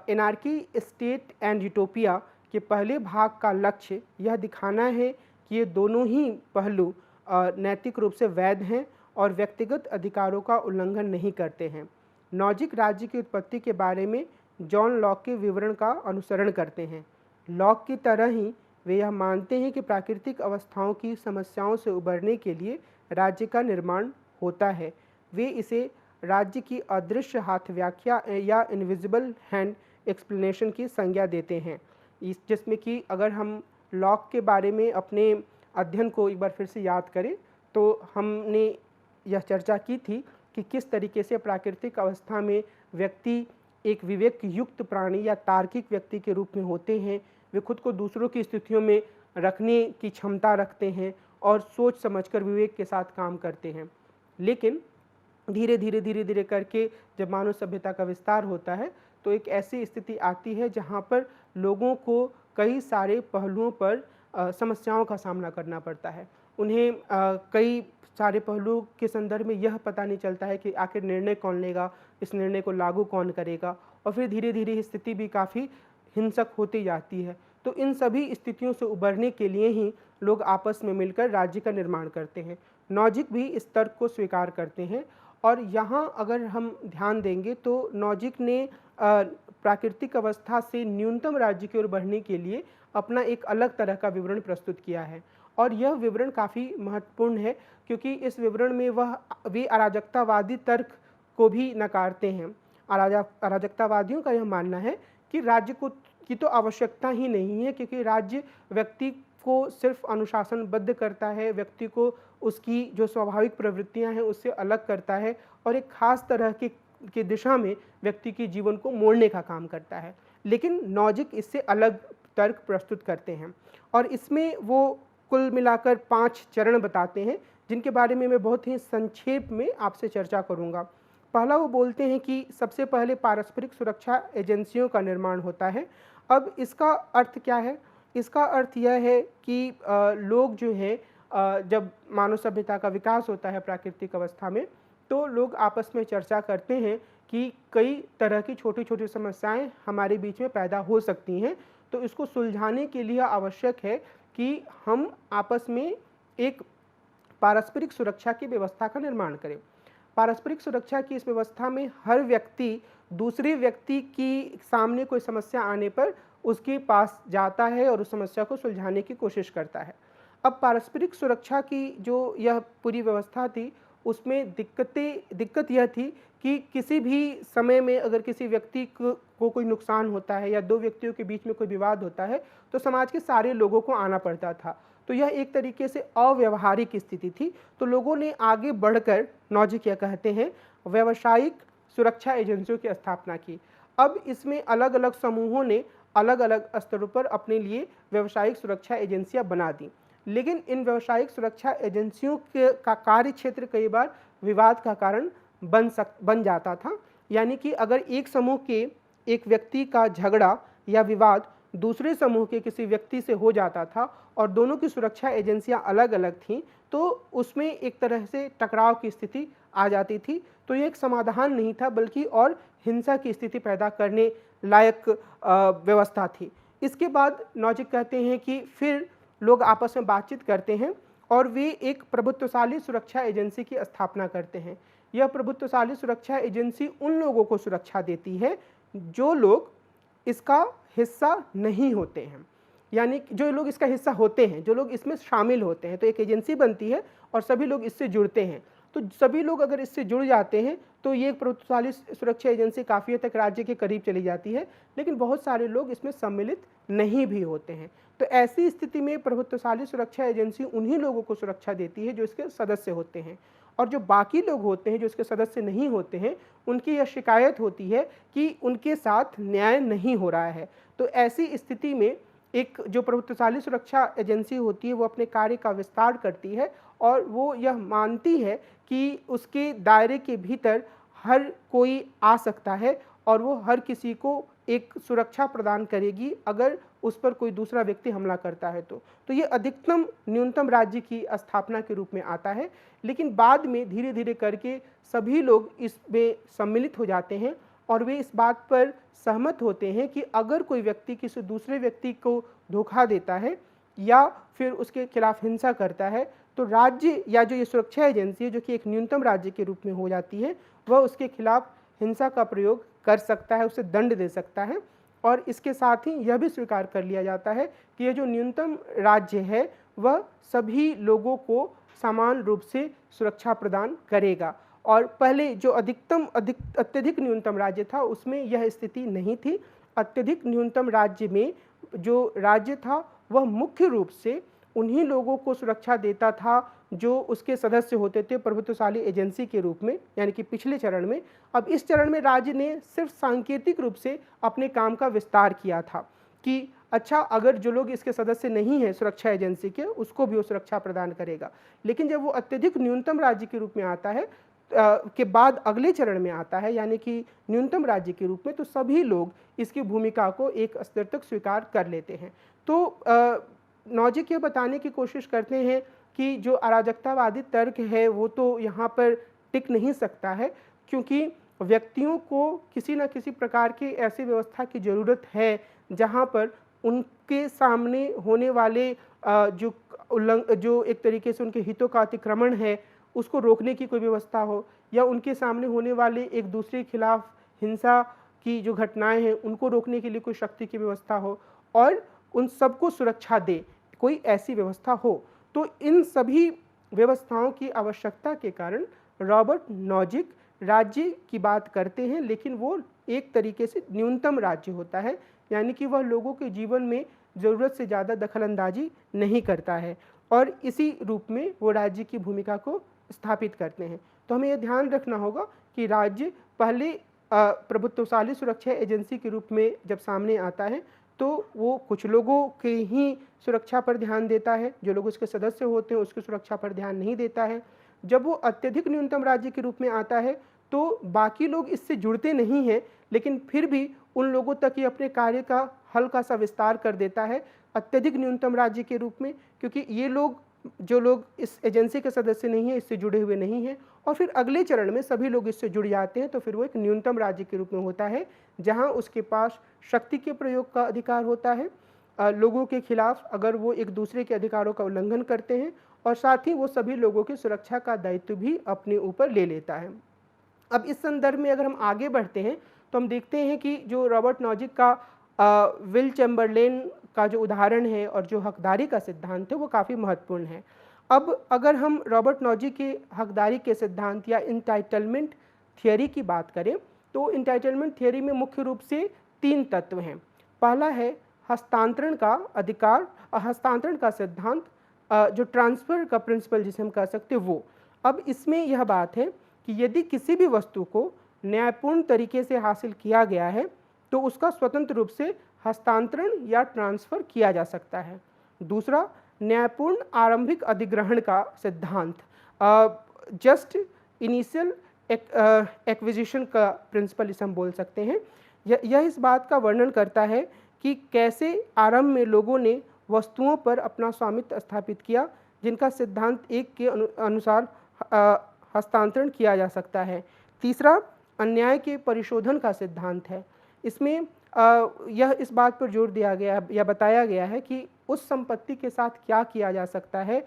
एनार्की, स्टेट एंड यूटोपिया के पहले भाग का लक्ष्य यह दिखाना है कि ये दोनों ही पहलू नैतिक रूप से वैध हैं और व्यक्तिगत अधिकारों का उल्लंघन नहीं करते हैं। नॉजिक राज्य की उत्पत्ति के बारे में जॉन लॉक के विवरण का अनुसरण करते हैं। लॉक की तरह ही वे यह मानते हैं कि प्राकृतिक अवस्थाओं की समस्याओं से उबरने के लिए राज्य का निर्माण होता है। वे इसे राज्य की अदृश्य हाथ व्याख्या या इनविजिबल हैंड एक्सप्लेनेशन की संज्ञा देते हैं, जिसमें कि अगर हम लॉक के बारे में अपने अध्ययन को एक बार फिर से याद करें तो हमने यह चर्चा की थी कि किस तरीके से प्राकृतिक अवस्था में व्यक्ति एक विवेक युक्त प्राणी या तार्किक व्यक्ति के रूप में होते हैं। वे खुद को दूसरों की स्थितियों में रखने की क्षमता रखते हैं और सोच समझकर विवेक के साथ काम करते हैं। लेकिन धीरे धीरे करके जब मानव सभ्यता का विस्तार होता है तो एक ऐसी स्थिति आती है जहाँ पर लोगों को कई सारे पहलुओं पर समस्याओं का सामना करना पड़ता है। उन्हें कई सारे पहलुओं के संदर्भ में यह पता नहीं चलता है कि आखिर निर्णय कौन लेगा, इस निर्णय को लागू कौन करेगा, और फिर धीरे धीरे स्थिति भी काफ़ी हिंसक होती जाती है। तो इन सभी स्थितियों से उबरने के लिए ही लोग आपस में मिलकर राज्य का निर्माण करते हैं। नॉजिक भी इस तर्क को स्वीकार करते हैं और यहाँ अगर हम ध्यान देंगे तो नॉजिक ने प्राकृतिक अवस्था से न्यूनतम राज्य की ओर बढ़ने के लिए अपना एक अलग तरह का विवरण प्रस्तुत किया है और यह विवरण काफ़ी महत्वपूर्ण है क्योंकि इस विवरण में वे अराजकतावादी तर्क को भी नकारते हैं। अराजकतावादियों का यह मानना है कि राज्य की तो आवश्यकता ही नहीं है क्योंकि राज्य व्यक्ति को सिर्फ अनुशासनबद्ध करता है, व्यक्ति को उसकी जो स्वाभाविक प्रवृत्तियां हैं उससे अलग करता है और एक खास तरह की दिशा में व्यक्ति के जीवन को मोड़ने का काम करता है। लेकिन नॉजिक इससे अलग तर्क प्रस्तुत करते हैं और इसमें वो कुल मिलाकर 5 चरण बताते हैं जिनके बारे में मैं बहुत ही संक्षेप में आपसे चर्चा करूंगा। पहला वो बोलते हैं कि सबसे पहले पारस्परिक सुरक्षा एजेंसियों का निर्माण होता है। अब इसका अर्थ क्या है? इसका अर्थ यह है कि लोग जो है जब मानव सभ्यता का विकास होता है प्राकृतिक अवस्था में तो लोग आपस में चर्चा करते हैं कि कई तरह की छोटी छोटी समस्याएं हमारे बीच में पैदा हो सकती हैं, तो इसको सुलझाने के लिए आवश्यक है कि हम आपस में एक पारस्परिक सुरक्षा की व्यवस्था का निर्माण करें। पारस्परिक सुरक्षा की इस व्यवस्था में हर व्यक्ति दूसरे व्यक्ति की सामने कोई समस्या आने पर उसके पास जाता है और उस समस्या को सुलझाने की कोशिश करता है। अब पारस्परिक सुरक्षा की जो यह पूरी व्यवस्था थी उसमें दिक्कत यह थी कि किसी भी समय में अगर किसी व्यक्ति को कोई नुकसान होता है या 2 व्यक्तियों के बीच में कोई विवाद होता है तो समाज के सारे लोगों को आना पड़ता था। तो यह एक तरीके से अव्यावहारिक स्थिति थी। तो लोगों ने आगे बढ़कर नॉजिक यह कहते हैं व्यावसायिक सुरक्षा एजेंसियों की स्थापना की। अब इसमें अलग अलग समूहों ने अलग अलग स्तरों पर अपने लिए व्यावसायिक सुरक्षा एजेंसियां बना दी, लेकिन इन व्यावसायिक सुरक्षा एजेंसियों का कार्य क्षेत्र कई बार विवाद का कारण बन जाता था। यानी कि अगर एक समूह के एक व्यक्ति का झगड़ा या विवाद दूसरे समूह के किसी व्यक्ति से हो जाता था और दोनों की सुरक्षा एजेंसियां अलग अलग थीं, तो उसमें एक तरह से टकराव की स्थिति आ जाती थी। तो ये एक समाधान नहीं था, बल्कि और हिंसा की स्थिति पैदा करने लायक व्यवस्था थी। इसके बाद नॉजिक कहते हैं कि फिर लोग आपस में बातचीत करते हैं और वे एक प्रभुत्वशाली सुरक्षा एजेंसी की स्थापना करते हैं। यह प्रभुत्वशाली सुरक्षा एजेंसी उन लोगों को सुरक्षा देती है जो लोग इसका हिस्सा नहीं होते हैं, यानी जो लोग इसका हिस्सा होते हैं, जो लोग इसमें शामिल होते हैं। तो एक एजेंसी बनती है और सभी लोग इससे जुड़ते हैं। तो सभी लोग अगर इससे जुड़ जाते हैं तो ये एक प्रभुत्वशाली सुरक्षा एजेंसी काफ़ी हद तक राज्य के करीब चली जाती है, लेकिन बहुत सारे लोग इसमें सम्मिलित नहीं भी होते हैं। तो ऐसी स्थिति में प्रभुत्वशाली सुरक्षा एजेंसी उन्हीं लोगों को सुरक्षा देती है जो इसके सदस्य होते हैं, और जो बाकी लोग होते हैं जो इसके सदस्य नहीं होते हैं, उनकी यह शिकायत होती है कि उनके साथ न्याय नहीं हो रहा है। तो ऐसी स्थिति में एक जो प्रभुत्वशाली सुरक्षा एजेंसी होती है वो अपने कार्य का विस्तार करती है और वो यह मानती है कि उसके दायरे के भीतर हर कोई आ सकता है और वो हर किसी को एक सुरक्षा प्रदान करेगी अगर उस पर कोई दूसरा व्यक्ति हमला करता है। तो ये अधिकतम न्यूनतम राज्य की स्थापना के रूप में आता है, लेकिन बाद में धीरे धीरे करके सभी लोग इसमें सम्मिलित हो जाते हैं और वे इस बात पर सहमत होते हैं कि अगर कोई व्यक्ति किसी दूसरे व्यक्ति को धोखा देता है या फिर उसके खिलाफ हिंसा करता है, तो राज्य या जो ये सुरक्षा एजेंसी है, जो कि एक न्यूनतम राज्य के रूप में हो जाती है, वह उसके खिलाफ हिंसा का प्रयोग कर सकता है, उसे दंड दे सकता है। और इसके साथ ही यह भी स्वीकार कर लिया जाता है कि यह जो न्यूनतम राज्य है वह सभी लोगों को समान रूप से सुरक्षा प्रदान करेगा। और पहले जो अत्यधिक न्यूनतम राज्य था उसमें यह स्थिति नहीं थी। अत्यधिक न्यूनतम राज्य में जो राज्य था वह मुख्य रूप से उन्हीं लोगों को सुरक्षा देता था जो उसके सदस्य होते थे प्रभुत्वशाली एजेंसी के रूप में, यानी कि पिछले चरण में। अब इस चरण में राज्य ने सिर्फ सांकेतिक रूप से अपने काम का विस्तार किया था कि अच्छा, अगर जो लोग इसके सदस्य नहीं हैं सुरक्षा एजेंसी के, उसको भी वो सुरक्षा प्रदान करेगा। लेकिन जब वो अत्यधिक न्यूनतम राज्य के रूप में आता है के बाद अगले चरण में आता है, यानी कि न्यूनतम राज्य के रूप में, तो सभी लोग इसकी भूमिका को एक स्तर तक स्वीकार कर लेते हैं। तो नॉजिक ये बताने की कोशिश करते हैं कि जो अराजकतावादी तर्क है वो तो यहाँ पर टिक नहीं सकता है, क्योंकि व्यक्तियों को किसी न किसी प्रकार की ऐसी व्यवस्था की ज़रूरत है जहाँ पर उनके सामने होने वाले जो एक तरीके से उनके हितों का अतिक्रमण है उसको रोकने की कोई व्यवस्था हो, या उनके सामने होने वाले एक दूसरे के खिलाफ हिंसा की जो घटनाएं हैं उनको रोकने के लिए कोई शक्ति की व्यवस्था हो, और उन सबको सुरक्षा दे कोई ऐसी व्यवस्था हो। तो इन सभी व्यवस्थाओं की आवश्यकता के कारण रॉबर्ट नॉजिक राज्य की बात करते हैं, लेकिन वो एक तरीके से न्यूनतम राज्य होता है, यानी कि वह लोगों के जीवन में ज़रूरत से ज़्यादा दखलंदाजी नहीं करता है, और इसी रूप में वो राज्य की भूमिका को स्थापित करते हैं। तो हमें यह ध्यान रखना होगा कि राज्य पहले प्रभुत्वशाली सुरक्षा एजेंसी के रूप में जब सामने आता है तो वो कुछ लोगों के ही सुरक्षा पर ध्यान देता है, जो लोग उसके सदस्य होते हैं उसकी सुरक्षा पर ध्यान नहीं देता है। जब वो अत्यधिक न्यूनतम राज्य के रूप में आता है तो बाकी लोग इससे जुड़ते नहीं हैं, लेकिन फिर भी उन लोगों तक ये अपने कार्य का हल्का सा विस्तार कर देता है अत्यधिक न्यूनतम राज्य के रूप में, क्योंकि ये लोग जो लोग इस एजेंसी के सदस्य नहीं हैं, इससे जुड़े हुए नहीं हैं, और फिर अगले चरण में सभी लोग इससे जुड़ जाते हैं, तो फिर वो एक न्यूनतम राज्य के रूप में होता है जहां उसके पास शक्ति के प्रयोग का अधिकार होता है लोगों के खिलाफ अगर वो एक दूसरे के अधिकारों का उल्लंघन करते हैं, और साथ ही वो सभी लोगों की सुरक्षा का दायित्व भी अपने ऊपर ले लेता है। अब इस संदर्भ में अगर हम आगे बढ़ते हैं तो हम देखते हैं कि जो रॉबर्ट नॉजिक का विल चैम्बरलेन का जो उदाहरण है और जो हकदारी का सिद्धांत है वो काफ़ी महत्वपूर्ण है। अब अगर हम रॉबर्ट नॉजिक के हकदारी के सिद्धांत या इंटाइटलमेंट थियोरी की बात करें तो इंटाइटलमेंट थियोरी में मुख्य रूप से 3 तत्व हैं। पहला है हस्तांतरण का अधिकार, हस्तांतरण का सिद्धांत, जो ट्रांसफ़र का प्रिंसिपल जिसे हम कह सकते हैं वो। अब इसमें यह बात है कि यदि किसी भी वस्तु को न्यायपूर्ण तरीके से हासिल किया गया है तो उसका स्वतंत्र रूप से हस्तांतरण या ट्रांसफ़र किया जा सकता है। दूसरा, न्यायपूर्ण आरंभिक अधिग्रहण का सिद्धांत, जस्ट इनिशियल एक्विजिशन का प्रिंसिपल इसे हम बोल सकते हैं। यह इस बात का वर्णन करता है कि कैसे आरंभ में लोगों ने वस्तुओं पर अपना स्वामित्व स्थापित किया, जिनका सिद्धांत एक के अनुसार हस्तांतरण किया जा सकता है। तीसरा, अन्याय के परिशोधन का सिद्धांत है। इसमें यह इस बात पर जोर दिया गया या बताया गया है कि उस संपत्ति के साथ क्या किया जा सकता है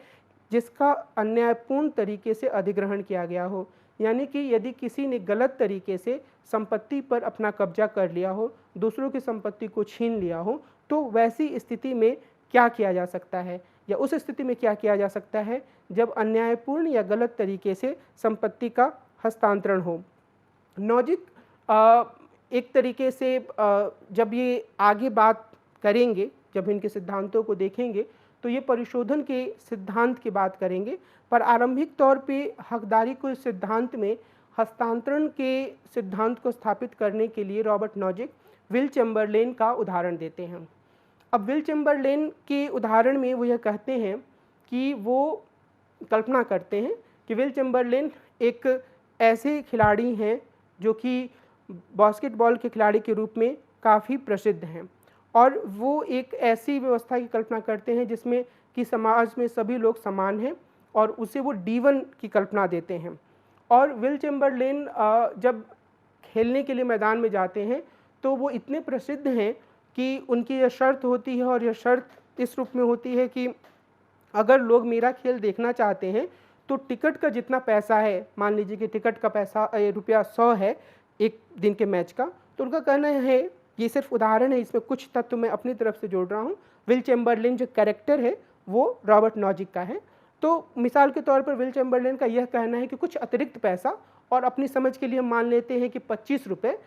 जिसका अन्यायपूर्ण तरीके से अधिग्रहण किया गया हो। यानी कि यदि किसी ने गलत तरीके से संपत्ति पर अपना कब्जा कर लिया हो, दूसरों की संपत्ति को छीन लिया हो, तो वैसी स्थिति में क्या किया जा सकता है, या उस स्थिति में क्या किया जा सकता है जब अन्यायपूर्ण या गलत तरीके से संपत्ति का हस्तांतरण हो। नॉजिक एक तरीके से जब ये आगे बात करेंगे, जब इनके सिद्धांतों को देखेंगे, तो ये परिशोधन के सिद्धांत की बात करेंगे, पर आरंभिक तौर पे हकदारी को इस सिद्धांत में हस्तांतरण के सिद्धांत को स्थापित करने के लिए रॉबर्ट नॉजिक विल चैम्बरलेन का उदाहरण देते हैं। अब विल चैम्बरलेन के उदाहरण में वो यह कहते हैं कि वो कल्पना करते हैं कि विल चैम्बरलेन एक ऐसे खिलाड़ी हैं जो कि बास्केटबॉल के खिलाड़ी के रूप में काफ़ी प्रसिद्ध हैं, और वो एक ऐसी व्यवस्था की कल्पना करते हैं जिसमें कि समाज में सभी लोग समान हैं, और उसे वो D1 की कल्पना देते हैं। और विल चैम्बरलेन जब खेलने के लिए मैदान में जाते हैं तो वो इतने प्रसिद्ध हैं कि उनकी यह शर्त होती है, और यह शर्त इस रूप में होती है कि अगर लोग मेरा खेल देखना चाहते हैं तो टिकट का जितना पैसा है, मान लीजिए कि टिकट का पैसा रुपया 100 है एक दिन के मैच का, तो उनका कहना है, ये सिर्फ उदाहरण है, इसमें कुछ तत्व मैं अपनी तरफ से जोड़ रहा हूँ। विल चैम्बरलेन जो कैरेक्टर है वो रॉबर्ट नॉजिक का है। तो मिसाल के तौर पर विल चैम्बरलेन का यह कहना है कि कुछ अतिरिक्त पैसा, और अपनी समझ के लिए हम मान लेते हैं कि 25 रुपये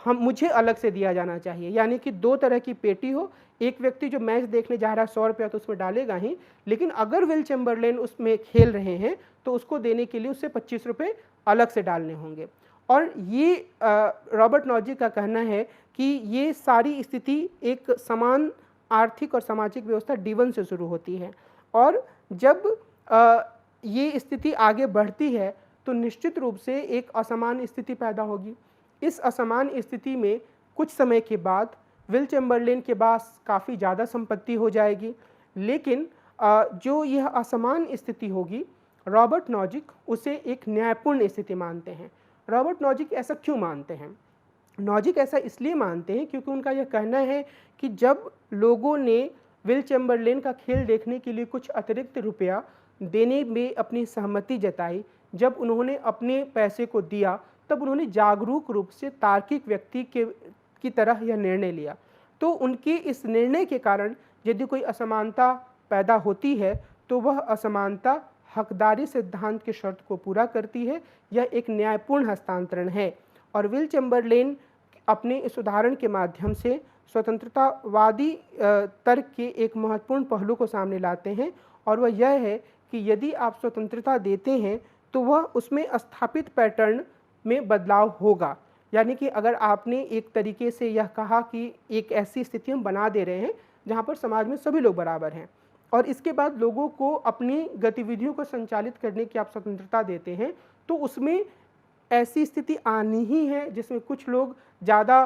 मुझे अलग से दिया जाना चाहिए। यानी कि दो तरह की पेटी हो, एक व्यक्ति जो मैच देखने जा रहा है 100 रुपया तो उसमें डालेगा ही, लेकिन अगर विल चैम्बरलेन उसमें खेल रहे हैं तो उसको देने के लिए उससे 25 रुपये अलग से डालने होंगे। और ये रॉबर्ट नॉजिक का कहना है कि ये सारी स्थिति एक समान आर्थिक और सामाजिक व्यवस्था D1 से शुरू होती है, और जब ये स्थिति आगे बढ़ती है तो निश्चित रूप से एक असमान स्थिति पैदा होगी। इस असमान स्थिति में कुछ समय के बाद विल चैम्बरलेन के पास काफ़ी ज़्यादा संपत्ति हो जाएगी, लेकिन जो यह असमान स्थिति होगी, रॉबर्ट नॉजिक उसे एक न्यायपूर्ण स्थिति मानते हैं। रॉबर्ट नॉजिक ऐसा क्यों मानते हैं? नॉजिक ऐसा इसलिए मानते हैं क्योंकि उनका यह कहना है कि जब लोगों ने विल चैम्बरलेन का खेल देखने के लिए कुछ अतिरिक्त रुपया देने में अपनी सहमति जताई, जब उन्होंने अपने पैसे को दिया, तब उन्होंने जागरूक रूप से तार्किक व्यक्ति की तरह यह निर्णय लिया। तो उनके इस निर्णय के कारण यदि कोई असमानता पैदा होती है तो वह असमानता हकदारी सिद्धांत की शर्त को पूरा करती है। यह एक न्यायपूर्ण हस्तांतरण है, और विल चैम्बरलेन अपने इस उदाहरण के माध्यम से स्वतंत्रतावादी तर्क के एक महत्वपूर्ण पहलू को सामने लाते हैं, और वह यह है कि यदि आप स्वतंत्रता देते हैं तो वह उसमें स्थापित पैटर्न में बदलाव होगा। यानी कि अगर आपने एक तरीके से यह कहा कि एक ऐसी स्थिति हम बना दे रहे हैं जहाँ पर समाज में सभी लोग बराबर हैं, और इसके बाद लोगों को अपनी गतिविधियों को संचालित करने की आप स्वतंत्रता देते हैं, तो उसमें ऐसी स्थिति आनी ही है जिसमें कुछ लोग ज़्यादा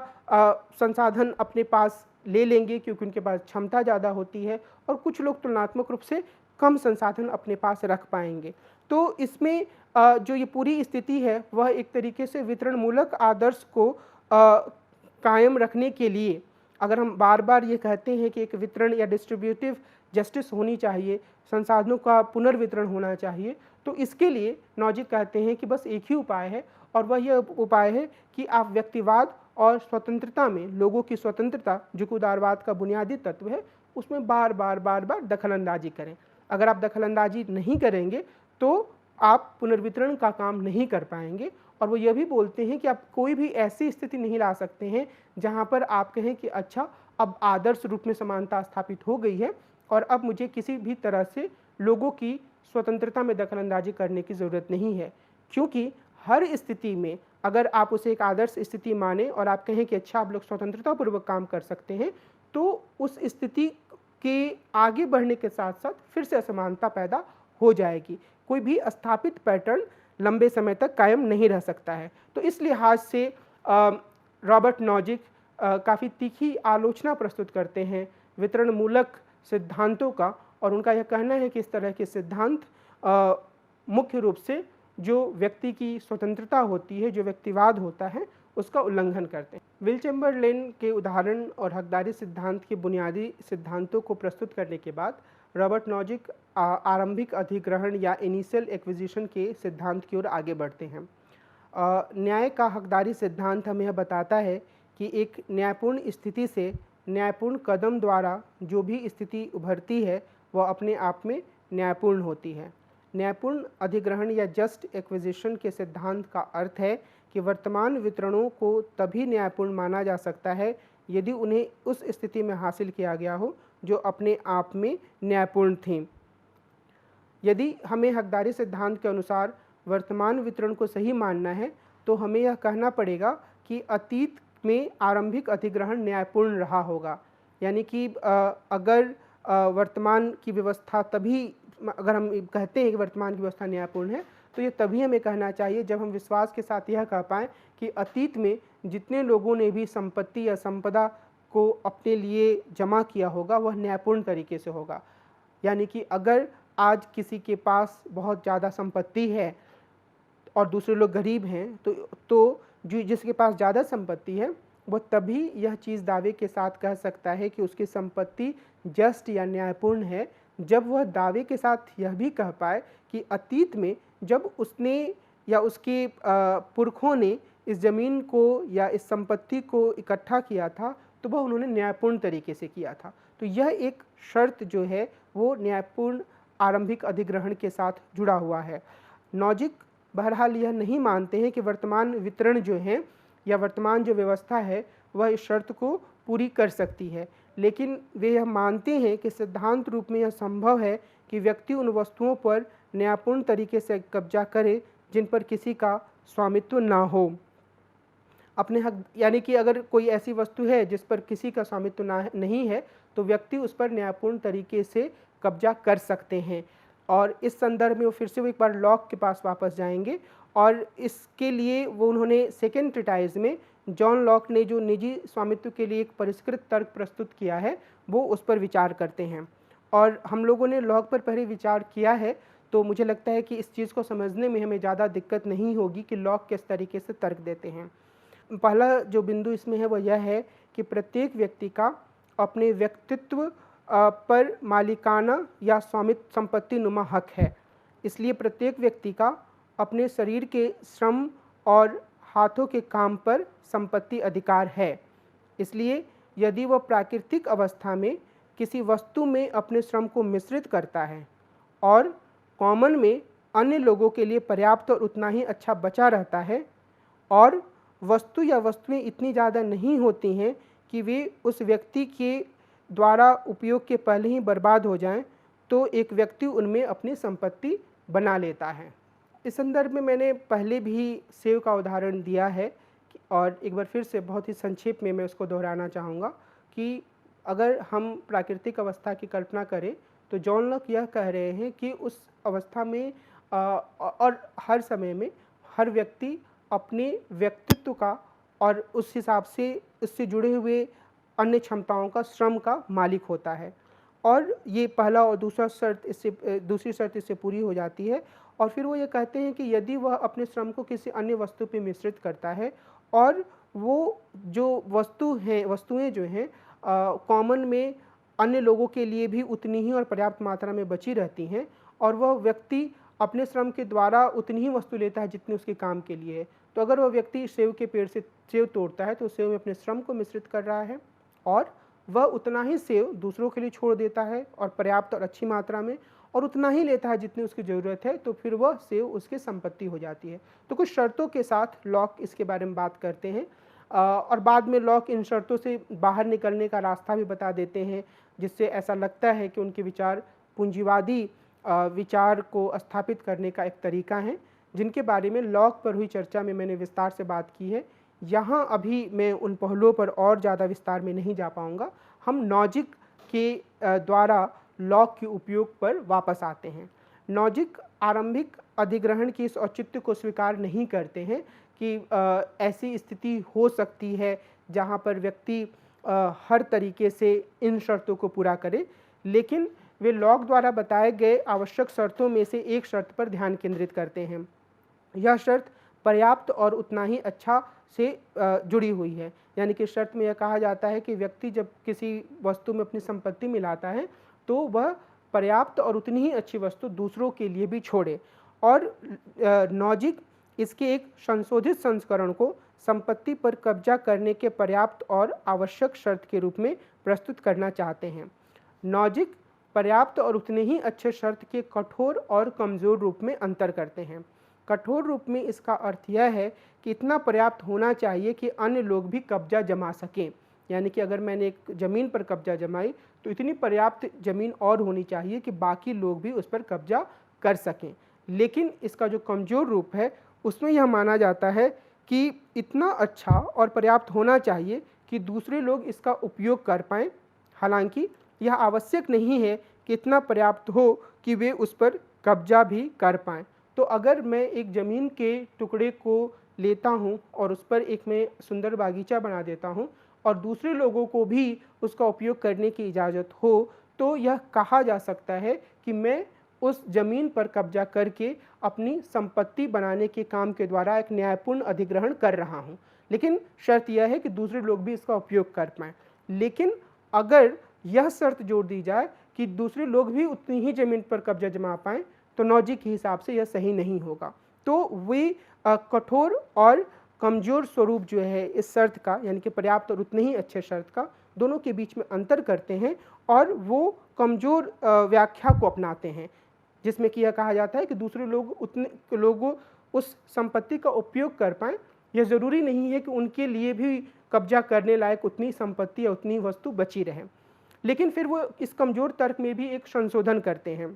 संसाधन अपने पास ले लेंगे क्योंकि उनके पास क्षमता ज़्यादा होती है, और कुछ लोग तुलनात्मक रूप से कम संसाधन अपने पास रख पाएंगे। तो इसमें जो ये पूरी स्थिति है वह एक तरीके से वितरण मूलक आदर्श को कायम रखने के लिए, अगर हम बार बार ये कहते हैं कि एक वितरण या डिस्ट्रीब्यूटिव जस्टिस होनी चाहिए, संसाधनों का पुनर्वितरण होना चाहिए, तो इसके लिए नॉजिक कहते हैं कि बस एक ही उपाय है, और वह यह उपाय है कि आप व्यक्तिवाद और स्वतंत्रता में लोगों की स्वतंत्रता, जो कि उदारवाद का बुनियादी तत्व है, उसमें बार बार दखलंदाजी करें। अगर आप दखलंदाजी नहीं करेंगे तो आप पुनर्वितरण का काम नहीं कर पाएंगे। और वो यह भी बोलते हैं कि आप कोई भी ऐसी स्थिति नहीं ला सकते हैं जहाँ पर आप कहें कि अच्छा, अब आदर्श रूप में समानता स्थापित हो गई है और अब मुझे किसी भी तरह से लोगों की स्वतंत्रता में दखलंदाजी करने की ज़रूरत नहीं है। क्योंकि हर स्थिति में अगर आप उसे एक आदर्श स्थिति माने और आप कहें कि अच्छा, आप लोग स्वतंत्रतापूर्वक काम कर सकते हैं, तो उस स्थिति के आगे बढ़ने के साथ साथ फिर से असमानता पैदा हो जाएगी। कोई भी स्थापित पैटर्न लंबे समय तक कायम नहीं रह सकता है। तो इस लिहाज से रॉबर्ट नॉजिक काफ़ी तीखी आलोचना प्रस्तुत करते हैं वितरण मूलक सिद्धांतों का, और उनका यह कहना है कि इस तरह के सिद्धांत मुख्य रूप से जो व्यक्ति की स्वतंत्रता होती है, जो व्यक्तिवाद होता है, उसका उल्लंघन करते हैं। विल चैम्बरलेन के उदाहरण और हकदारी सिद्धांत के बुनियादी सिद्धांतों को प्रस्तुत करने के बाद रॉबर्ट नॉजिक आरंभिक अधिग्रहण या इनिशियल एक्विजिशन के सिद्धांत की ओर आगे बढ़ते हैं। न्याय का हकदारी सिद्धांत हमें यह बताता है कि एक न्यायपूर्ण स्थिति से न्यायपूर्ण कदम द्वारा जो भी स्थिति उभरती है वह अपने आप में न्यायपूर्ण होती है। न्यायपूर्ण अधिग्रहण या जस्ट एक्विजिशन के सिद्धांत का अर्थ है कि वर्तमान वितरणों को तभी न्यायपूर्ण माना जा सकता है यदि उन्हें उस स्थिति में हासिल किया गया हो जो अपने आप में न्यायपूर्ण थी। यदि हमें हकदारी सिद्धांत के अनुसार वर्तमान वितरण को सही मानना है तो हमें यह कहना पड़ेगा कि अतीत में आरंभिक अधिग्रहण न्यायपूर्ण रहा होगा। यानी कि अगर वर्तमान की व्यवस्था तभी, अगर हम कहते हैं कि वर्तमान की व्यवस्था न्यायपूर्ण है, तो ये तभी हमें कहना चाहिए जब हम विश्वास के साथ यह कह पाएँ कि अतीत में जितने लोगों ने भी संपत्ति या संपदा को अपने लिए जमा किया होगा वह न्यायपूर्ण तरीके से होगा। यानी कि अगर आज किसी के पास बहुत ज़्यादा संपत्ति है और दूसरे लोग गरीब हैं, तो जो जिसके पास ज़्यादा संपत्ति है वह तभी यह चीज़ दावे के साथ कह सकता है कि उसकी संपत्ति जस्ट या न्यायपूर्ण है, जब वह दावे के साथ यह भी कह पाए कि अतीत में जब उसने या उसके पुरखों ने इस ज़मीन को या इस संपत्ति को इकट्ठा किया था तो वह उन्होंने न्यायपूर्ण तरीके से किया था। तो यह एक शर्त जो है वो न्यायपूर्ण आरंभिक अधिग्रहण के साथ जुड़ा हुआ है। नॉजिक बहरहाल यह नहीं मानते हैं कि वर्तमान वितरण जो है या वर्तमान जो व्यवस्था है वह इस शर्त को पूरी कर सकती है, लेकिन वे यह मानते हैं कि सिद्धांत रूप में यह संभव है कि व्यक्ति उन वस्तुओं पर न्यायपूर्ण तरीके से कब्जा करे जिन पर किसी का स्वामित्व ना हो। अपने हक, यानी कि अगर कोई ऐसी वस्तु है जिस पर किसी का स्वामित्व नहीं है तो व्यक्ति उस पर न्यायपूर्ण तरीके से कब्जा कर सकते हैं। और इस संदर्भ में वो फिर से वो एक बार लॉक के पास वापस जाएंगे और इसके लिए वो उन्होंने सेकेंड ट्रीटाइज में जॉन लॉक ने जो निजी स्वामित्व के लिए एक परिष्कृत तर्क प्रस्तुत किया है वो उस पर विचार करते हैं। और हम लोगों ने लॉक पर पहले विचार किया है तो मुझे लगता है कि इस चीज़ को समझने में हमें ज़्यादा दिक्कत नहीं होगी कि लॉक किस तरीके से तर्क देते हैं। पहला जो बिंदु इसमें है वह यह है कि प्रत्येक व्यक्ति का अपने व्यक्तित्व पर मालिकाना या स्वामित्व संपत्ति नुमा हक है। इसलिए प्रत्येक व्यक्ति का अपने शरीर के श्रम और हाथों के काम पर संपत्ति अधिकार है। इसलिए यदि वह प्राकृतिक अवस्था में किसी वस्तु में अपने श्रम को मिश्रित करता है और कॉमन में अन्य लोगों के लिए पर्याप्त और उतना ही अच्छा बचा रहता है और वस्तु या वस्तुएं इतनी ज़्यादा नहीं होती हैं कि वे उस व्यक्ति के द्वारा उपयोग के पहले ही बर्बाद हो जाएं, तो एक व्यक्ति उनमें अपनी संपत्ति बना लेता है। इस संदर्भ में मैंने पहले भी सेव का उदाहरण दिया है और एक बार फिर से बहुत ही संक्षेप में मैं उसको दोहराना चाहूँगा कि अगर हम प्राकृतिक अवस्था की कल्पना करें तो जॉन लॉक यह कह रहे हैं कि उस अवस्था में और हर समय में हर व्यक्ति अपने व्यक्तित्व का और उस हिसाब से इससे जुड़े हुए अन्य क्षमताओं का श्रम का मालिक होता है। और ये पहला और दूसरी शर्त इससे पूरी हो जाती है। और फिर वो ये कहते हैं कि यदि वह अपने श्रम को किसी अन्य वस्तु पर मिश्रित करता है और वो जो वस्तुएं जो हैं कॉमन में अन्य लोगों के लिए भी उतनी ही और पर्याप्त मात्रा में बची रहती हैं और वह व्यक्ति अपने श्रम के द्वारा उतनी ही वस्तु लेता है जितनी उसके काम के लिए है, तो अगर वह व्यक्ति सेव के पेड़ से सेव तोड़ता है तो सेव में अपने श्रम को मिश्रित कर रहा है और वह उतना ही सेव दूसरों के लिए छोड़ देता है और पर्याप्त और अच्छी मात्रा में और उतना ही लेता है जितनी उसकी ज़रूरत है, तो फिर वह सेव उसकी संपत्ति हो जाती है। तो कुछ शर्तों के साथ लॉक इसके बारे में बात करते हैं और बाद में लॉक इन शर्तों से बाहर निकलने का रास्ता भी बता देते हैं, जिससे ऐसा लगता है कि उनके विचार पूंजीवादी विचार को स्थापित करने का एक तरीका है, जिनके बारे में लॉक पर हुई चर्चा में मैंने विस्तार से बात की है। यहाँ अभी मैं उन पहलुओं पर और ज़्यादा विस्तार में नहीं जा पाऊँगा। हम नॉजिक के द्वारा लॉक के उपयोग पर वापस आते हैं। नॉजिक आरंभिक अधिग्रहण की इस औचित्य को स्वीकार नहीं करते हैं कि ऐसी स्थिति हो सकती है जहाँ पर व्यक्ति हर तरीके से इन शर्तों को पूरा करे, लेकिन वे लॉक द्वारा बताए गए आवश्यक शर्तों में से एक शर्त पर ध्यान केंद्रित करते हैं। यह शर्त पर्याप्त और उतना ही अच्छा से जुड़ी हुई है। यानी कि शर्त में यह कहा जाता है कि व्यक्ति जब किसी वस्तु में अपनी संपत्ति मिलाता है तो वह पर्याप्त और उतनी ही अच्छी वस्तु दूसरों के लिए भी छोड़े। और नॉजिक इसके एक संशोधित संस्करण को संपत्ति पर कब्जा करने के पर्याप्त और आवश्यक शर्त के रूप में प्रस्तुत करना चाहते हैं। नॉजिक पर्याप्त और उतने ही अच्छे शर्त के कठोर और कमज़ोर रूप में अंतर करते हैं। कठोर रूप में इसका अर्थ यह है कि इतना पर्याप्त होना चाहिए कि अन्य लोग भी कब्जा जमा सकें। यानी कि अगर मैंने एक ज़मीन पर कब्जा जमाई तो इतनी पर्याप्त ज़मीन और होनी चाहिए कि बाकी लोग भी उस पर कब्जा कर सकें। लेकिन इसका जो कमज़ोर रूप है उसमें यह माना जाता है कि इतना अच्छा और पर्याप्त होना चाहिए कि दूसरे लोग इसका उपयोग कर पाएँ। हालांकि यह आवश्यक नहीं है कि इतना पर्याप्त हो कि वे उस पर कब्जा भी कर पाएँ। तो अगर मैं एक ज़मीन के टुकड़े को लेता हूँ और उस पर एक मैं सुंदर बागीचा बना देता हूँ और दूसरे लोगों को भी उसका उपयोग करने की इजाज़त हो, तो यह कहा जा सकता है कि मैं उस ज़मीन पर कब्जा करके अपनी संपत्ति बनाने के काम के द्वारा एक न्यायपूर्ण अधिग्रहण कर रहा हूँ। लेकिन शर्त यह है कि दूसरे लोग भी इसका उपयोग कर पाएँ। लेकिन अगर यह शर्त जोड़ दी जाए कि दूसरे लोग भी उतनी ही ज़मीन पर कब्जा जमा पाएँ, तो नॉजिक के हिसाब से यह सही नहीं होगा। तो वे कठोर और कमज़ोर स्वरूप जो है इस शर्त का, यानी कि पर्याप्त और उतने ही अच्छे शर्त का, दोनों के बीच में अंतर करते हैं और वो कमज़ोर व्याख्या को अपनाते हैं, जिसमें कि यह कहा जाता है कि दूसरे लोग उस संपत्ति का उपयोग कर पाएँ। यह ज़रूरी नहीं है कि उनके लिए भी कब्जा करने लायक उतनी संपत्ति या उतनी वस्तु बची रहे। लेकिन फिर वो इस कमज़ोर तर्क में भी एक संशोधन करते हैं।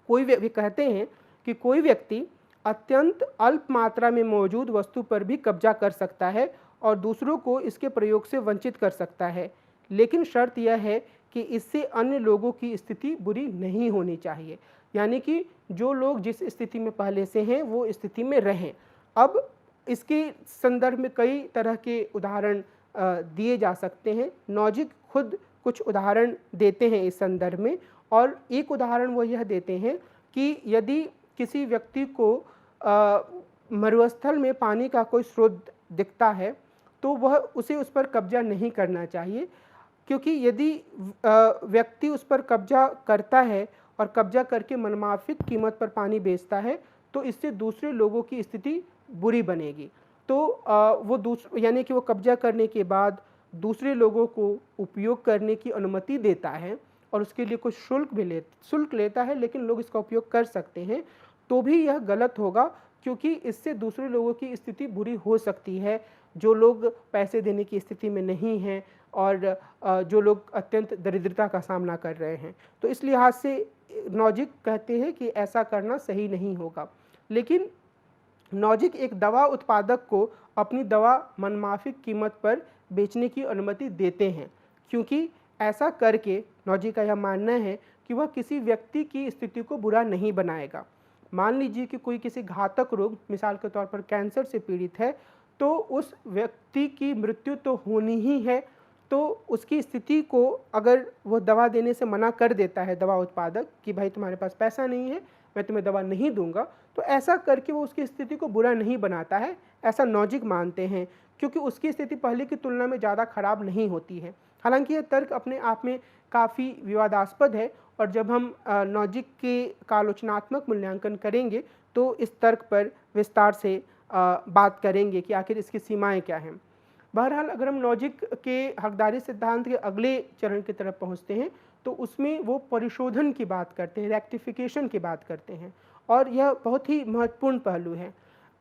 वे कहते हैं कि कोई व्यक्ति अत्यंत अल्प मात्रा में मौजूद वस्तु पर भी कब्जा कर सकता है और दूसरों को इसके प्रयोग से वंचित कर सकता है, लेकिन शर्त यह है कि इससे अन्य लोगों की स्थिति बुरी नहीं होनी चाहिए। यानी कि जो लोग जिस स्थिति में पहले से हैं वो स्थिति में रहें। अब इसके संदर्भ में कई तरह के उदाहरण दिए जा सकते हैं। नॉजिक खुद कुछ उदाहरण देते हैं इस संदर्भ में, और एक उदाहरण वो यह देते हैं कि यदि किसी व्यक्ति को मरुस्थल में पानी का कोई स्रोत दिखता है तो वह उस पर कब्जा नहीं करना चाहिए, क्योंकि यदि व्यक्ति उस पर कब्जा करता है और कब्जा करके मनमाफिक कीमत पर पानी बेचता है तो इससे दूसरे लोगों की स्थिति बुरी बनेगी। तो वो यानी कि वो कब्जा करने के बाद दूसरे लोगों को उपयोग करने की अनुमति देता है और उसके लिए कुछ शुल्क लेता है, लेकिन लोग इसका उपयोग कर सकते हैं, तो भी यह गलत होगा, क्योंकि इससे दूसरे लोगों की स्थिति बुरी हो सकती है, जो लोग पैसे देने की स्थिति में नहीं हैं और जो लोग अत्यंत दरिद्रता का सामना कर रहे हैं। तो इस लिहाज से नॉजिक कहते हैं कि ऐसा करना सही नहीं होगा। लेकिन नॉजिक एक दवा उत्पादक को अपनी दवा मनमाफिक कीमत पर बेचने की अनुमति देते हैं, क्योंकि ऐसा करके नॉजिक का यह मानना है कि वह किसी व्यक्ति की स्थिति को बुरा नहीं बनाएगा। मान लीजिए कि कोई किसी घातक रोग, मिसाल के तौर पर कैंसर से पीड़ित है, तो उस व्यक्ति की मृत्यु तो होनी ही है, तो उसकी स्थिति को अगर वह दवा देने से मना कर देता है दवा उत्पादक कि भाई तुम्हारे पास पैसा नहीं है, मैं तुम्हें दवा नहीं दूंगा, तो ऐसा करके वो उसकी स्थिति को बुरा नहीं बनाता है, ऐसा नॉजिक मानते हैं, क्योंकि उसकी स्थिति पहले की तुलना में ज़्यादा खराब नहीं होती है। हालांकि यह तर्क अपने आप में काफ़ी विवादास्पद है, और जब हम नॉजिक का आलोचनात्मक मूल्यांकन करेंगे तो इस तर्क पर विस्तार से बात करेंगे कि आखिर इसकी सीमाएं क्या हैं। बहरहाल अगर हम नॉजिक के हकदारी सिद्धांत के अगले चरण की तरफ पहुंचते हैं तो उसमें वो परिशोधन की बात करते हैं, रेक्टिफिकेशन की बात करते हैं, और यह बहुत ही महत्वपूर्ण पहलू है।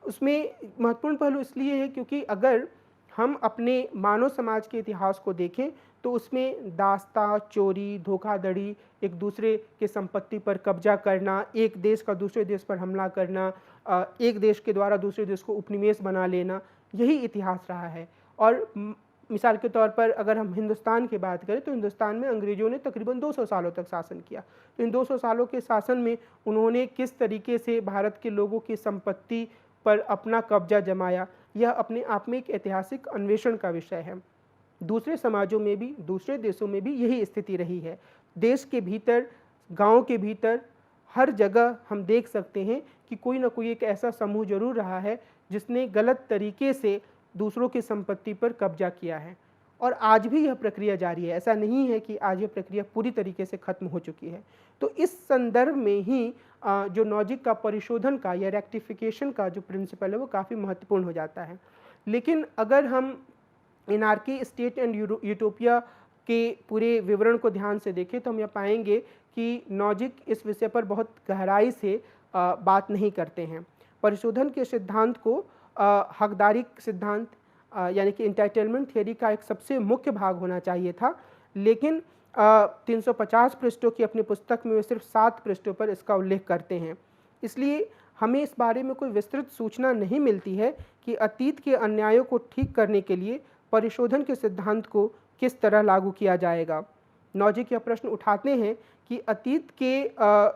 उसमें महत्वपूर्ण पहलू इसलिए है क्योंकि अगर हम अपने मानव समाज के इतिहास को देखें तो उसमें दास्ता, चोरी, धोखाधड़ी, एक दूसरे के संपत्ति पर कब्जा करना, एक देश का दूसरे देश पर हमला करना, एक देश के द्वारा दूसरे देश को उपनिवेश बना लेना, यही इतिहास रहा है। और मिसाल के तौर पर अगर हम हिंदुस्तान की बात करें तो हिंदुस्तान में अंग्रेज़ों ने तकरीबन 200 सालों तक शासन किया। तो इन 200 सालों के शासन में उन्होंने किस तरीके से भारत के लोगों की संपत्ति पर अपना कब्जा जमाया, यह अपने आप में एक ऐतिहासिक अन्वेषण का विषय है। दूसरे समाजों में भी, दूसरे देशों में भी यही स्थिति रही है। देश के भीतर, गाँव के भीतर, हर जगह हम देख सकते हैं कि कोई ना कोई एक ऐसा समूह ज़रूर रहा है जिसने गलत तरीके से दूसरों की संपत्ति पर कब्जा किया है, और आज भी यह प्रक्रिया जारी है। ऐसा नहीं है कि आज यह प्रक्रिया पूरी तरीके से खत्म हो चुकी है। तो इस संदर्भ में ही जो नॉजिक का परिशोधन का या रेक्टिफिकेशन का जो प्रिंसिपल है वो काफ़ी महत्वपूर्ण हो जाता है। लेकिन अगर हम एनार्की, स्टेट एंड यूटोपिया के पूरे विवरण को ध्यान से देखें तो हम यह पाएंगे कि नॉजिक इस विषय पर बहुत गहराई से बात नहीं करते हैं। परिशोधन के सिद्धांत को हकदारी सिद्धांत यानी कि इंटाइटलमेंट थियरी का एक सबसे मुख्य भाग होना चाहिए था, लेकिन 350 पृष्ठों की अपनी पुस्तक में वे सिर्फ 7 पृष्ठों पर इसका उल्लेख करते हैं। इसलिए हमें इस बारे में कोई विस्तृत सूचना नहीं मिलती है कि अतीत के अन्यायों को ठीक करने के लिए परिशोधन के सिद्धांत को किस तरह लागू किया जाएगा। नॉजिक यह प्रश्न उठाते हैं कि अतीत के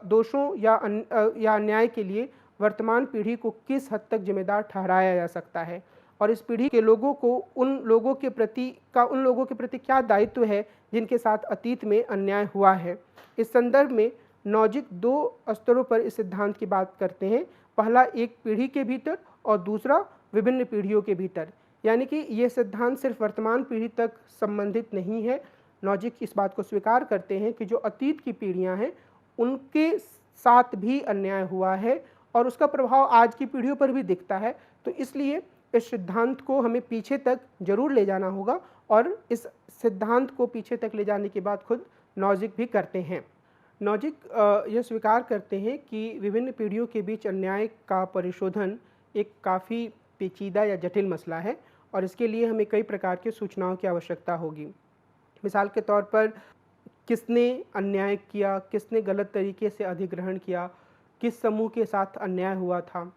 दोषों या अन्याय के लिए वर्तमान पीढ़ी को किस हद तक जिम्मेदार ठहराया जा सकता है, और इस पीढ़ी के लोगों को उन लोगों के प्रति क्या दायित्व है जिनके साथ अतीत में अन्याय हुआ है। इस संदर्भ में नॉजिक 2 स्तरों पर इस सिद्धांत की बात करते हैं। पहला एक पीढ़ी के भीतर और दूसरा विभिन्न पीढ़ियों के भीतर, यानी कि ये सिद्धांत सिर्फ वर्तमान पीढ़ी तक संबंधित नहीं है। नॉजिक इस बात को स्वीकार करते हैं कि जो अतीत की पीढ़ियां हैं उनके साथ भी अन्याय हुआ है और उसका प्रभाव आज की पीढ़ियों पर भी दिखता है। तो इसलिए इस सिद्धांत को हमें पीछे तक जरूर ले जाना होगा, और इस सिद्धांत को पीछे तक ले जाने की बात खुद नॉजिक भी करते हैं। नॉजिक यह स्वीकार करते हैं कि विभिन्न पीढ़ियों के बीच अन्याय का परिशोधन एक काफ़ी पेचीदा या जटिल मसला है, और इसके लिए हमें कई प्रकार की सूचनाओं की आवश्यकता होगी। मिसाल के तौर पर किसने अन्याय किया, किसने गलत तरीके से अधिग्रहण किया, किस समूह के साथ अन्याय हुआ था,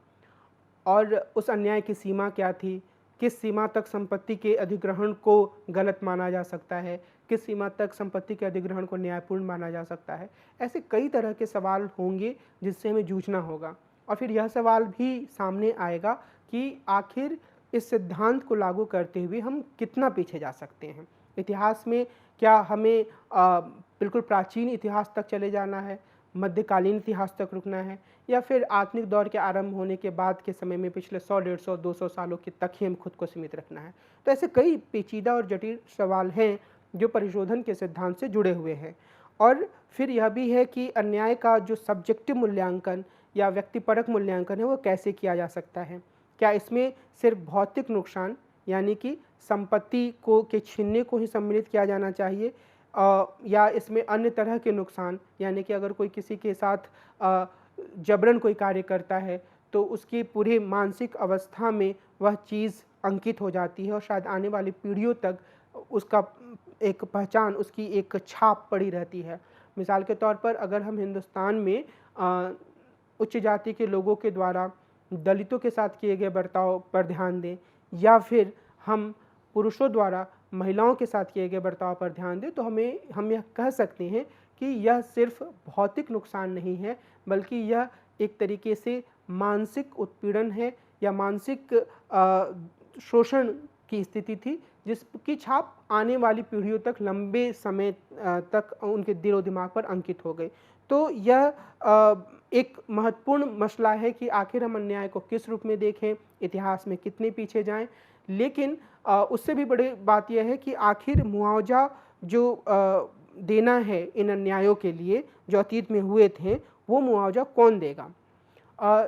और उस अन्याय की सीमा क्या थी, किस सीमा तक संपत्ति के अधिग्रहण को गलत माना जा सकता है, किस सीमा तक संपत्ति के अधिग्रहण को न्यायपूर्ण माना जा सकता है। ऐसे कई तरह के सवाल होंगे जिससे हमें जूझना होगा, और फिर यह सवाल भी सामने आएगा कि आखिर इस सिद्धांत को लागू करते हुए हम कितना पीछे जा सकते हैं। इतिहास में क्या हमें बिल्कुल प्राचीन इतिहास तक चले जाना है, मध्यकालीन इतिहास तक रुकना है, या फिर आधुनिक दौर के आरंभ होने के बाद के समय में पिछले 100, 150, 200 सालों की तक ही हम खुद को सीमित रखना है। तो ऐसे कई पेचीदा और जटिल सवाल हैं जो परिशोधन के सिद्धांत से जुड़े हुए हैं। और फिर यह भी है कि अन्याय का जो सब्जेक्टिव मूल्यांकन या व्यक्तिपरक मूल्यांकन है वो कैसे किया जा सकता है। क्या इसमें सिर्फ भौतिक नुकसान यानी कि संपत्ति के छीनने को ही सम्मिलित किया जाना चाहिए, या इसमें अन्य तरह के नुकसान, यानी कि अगर कोई किसी के साथ जबरन कोई कार्य करता है तो उसकी पूरी मानसिक अवस्था में वह चीज़ अंकित हो जाती है और शायद आने वाली पीढ़ियों तक उसका एक पहचान, उसकी एक छाप पड़ी रहती है। मिसाल के तौर पर अगर हम हिंदुस्तान में उच्च जाति के लोगों के द्वारा दलितों के साथ किए गए बर्ताव पर ध्यान दें, या फिर हम पुरुषों द्वारा महिलाओं के साथ किए गए बर्ताव पर ध्यान दें, तो हम यह कह सकते हैं कि यह सिर्फ भौतिक नुकसान नहीं है, बल्कि यह एक तरीके से मानसिक उत्पीड़न है या मानसिक शोषण की स्थिति थी, जिसकी छाप आने वाली पीढ़ियों तक लंबे समय तक उनके दिलो दिमाग पर अंकित हो गई। तो यह एक महत्वपूर्ण मसला है कि आखिर हम अन्याय को किस रूप में देखें, इतिहास में कितने पीछे जाएं। लेकिन उससे भी बड़ी बात यह है कि आखिर मुआवजा जो देना है इन अन्यायों के लिए जो अतीत में हुए थे, वो मुआवजा कौन देगा।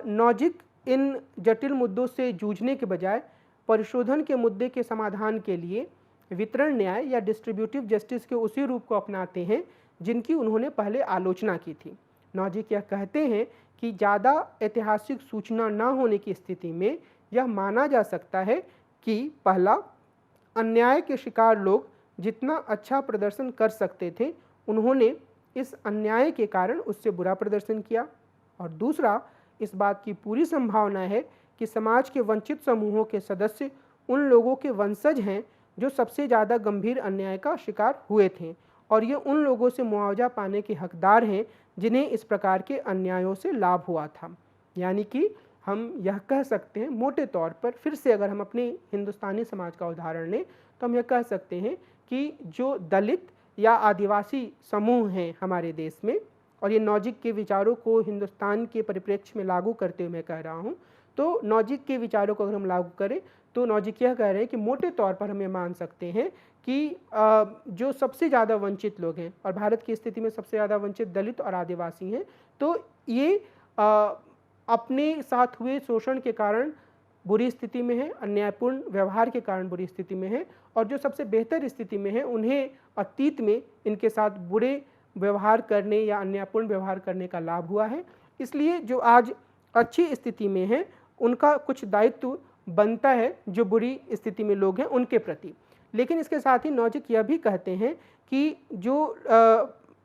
नॉजिक इन जटिल मुद्दों से जूझने के बजाय परिशोधन के मुद्दे के समाधान के लिए वितरण न्याय या डिस्ट्रीब्यूटिव जस्टिस के उसी रूप को अपनाते हैं जिनकी उन्होंने पहले आलोचना की थी। नॉजिक यह कहते हैं कि ज़्यादा ऐतिहासिक सूचना न होने की स्थिति में यह माना जा सकता है कि पहला, अन्याय के शिकार लोग जितना अच्छा प्रदर्शन कर सकते थे उन्होंने इस अन्याय के कारण उससे बुरा प्रदर्शन किया, और दूसरा, इस बात की पूरी संभावना है कि समाज के वंचित समूहों के सदस्य उन लोगों के वंशज हैं जो सबसे ज़्यादा गंभीर अन्याय का शिकार हुए थे, और ये उन लोगों से मुआवजा पाने के हकदार हैं जिन्हें इस प्रकार के अन्यायों से लाभ हुआ था। यानी कि हम यह कह सकते हैं मोटे तौर पर, फिर से अगर हम अपने हिंदुस्तानी समाज का उदाहरण लें, तो हम यह कह सकते हैं कि जो दलित या आदिवासी समूह हैं हमारे देश में, और ये नॉजिक के विचारों को हिंदुस्तान के परिप्रेक्ष्य में लागू करते हुए मैं कह रहा हूँ, तो नॉजिक के विचारों को अगर हम लागू करें तो नॉजिक यह कह रहे हैं कि मोटे तौर पर हम ये मान सकते हैं कि जो सबसे ज़्यादा वंचित लोग हैं, और भारत की स्थिति में सबसे ज़्यादा वंचित दलित और आदिवासी हैं, तो ये अपने साथ हुए शोषण के कारण बुरी स्थिति में है, अन्यायपूर्ण व्यवहार के कारण बुरी स्थिति में है, और जो सबसे बेहतर स्थिति में है उन्हें अतीत में इनके साथ बुरे व्यवहार करने या अन्यायपूर्ण व्यवहार करने का लाभ हुआ है। इसलिए जो आज अच्छी स्थिति में है उनका कुछ दायित्व बनता है जो बुरी स्थिति में लोग हैं उनके प्रति। लेकिन इसके साथ ही नॉजिक यह भी कहते हैं कि जो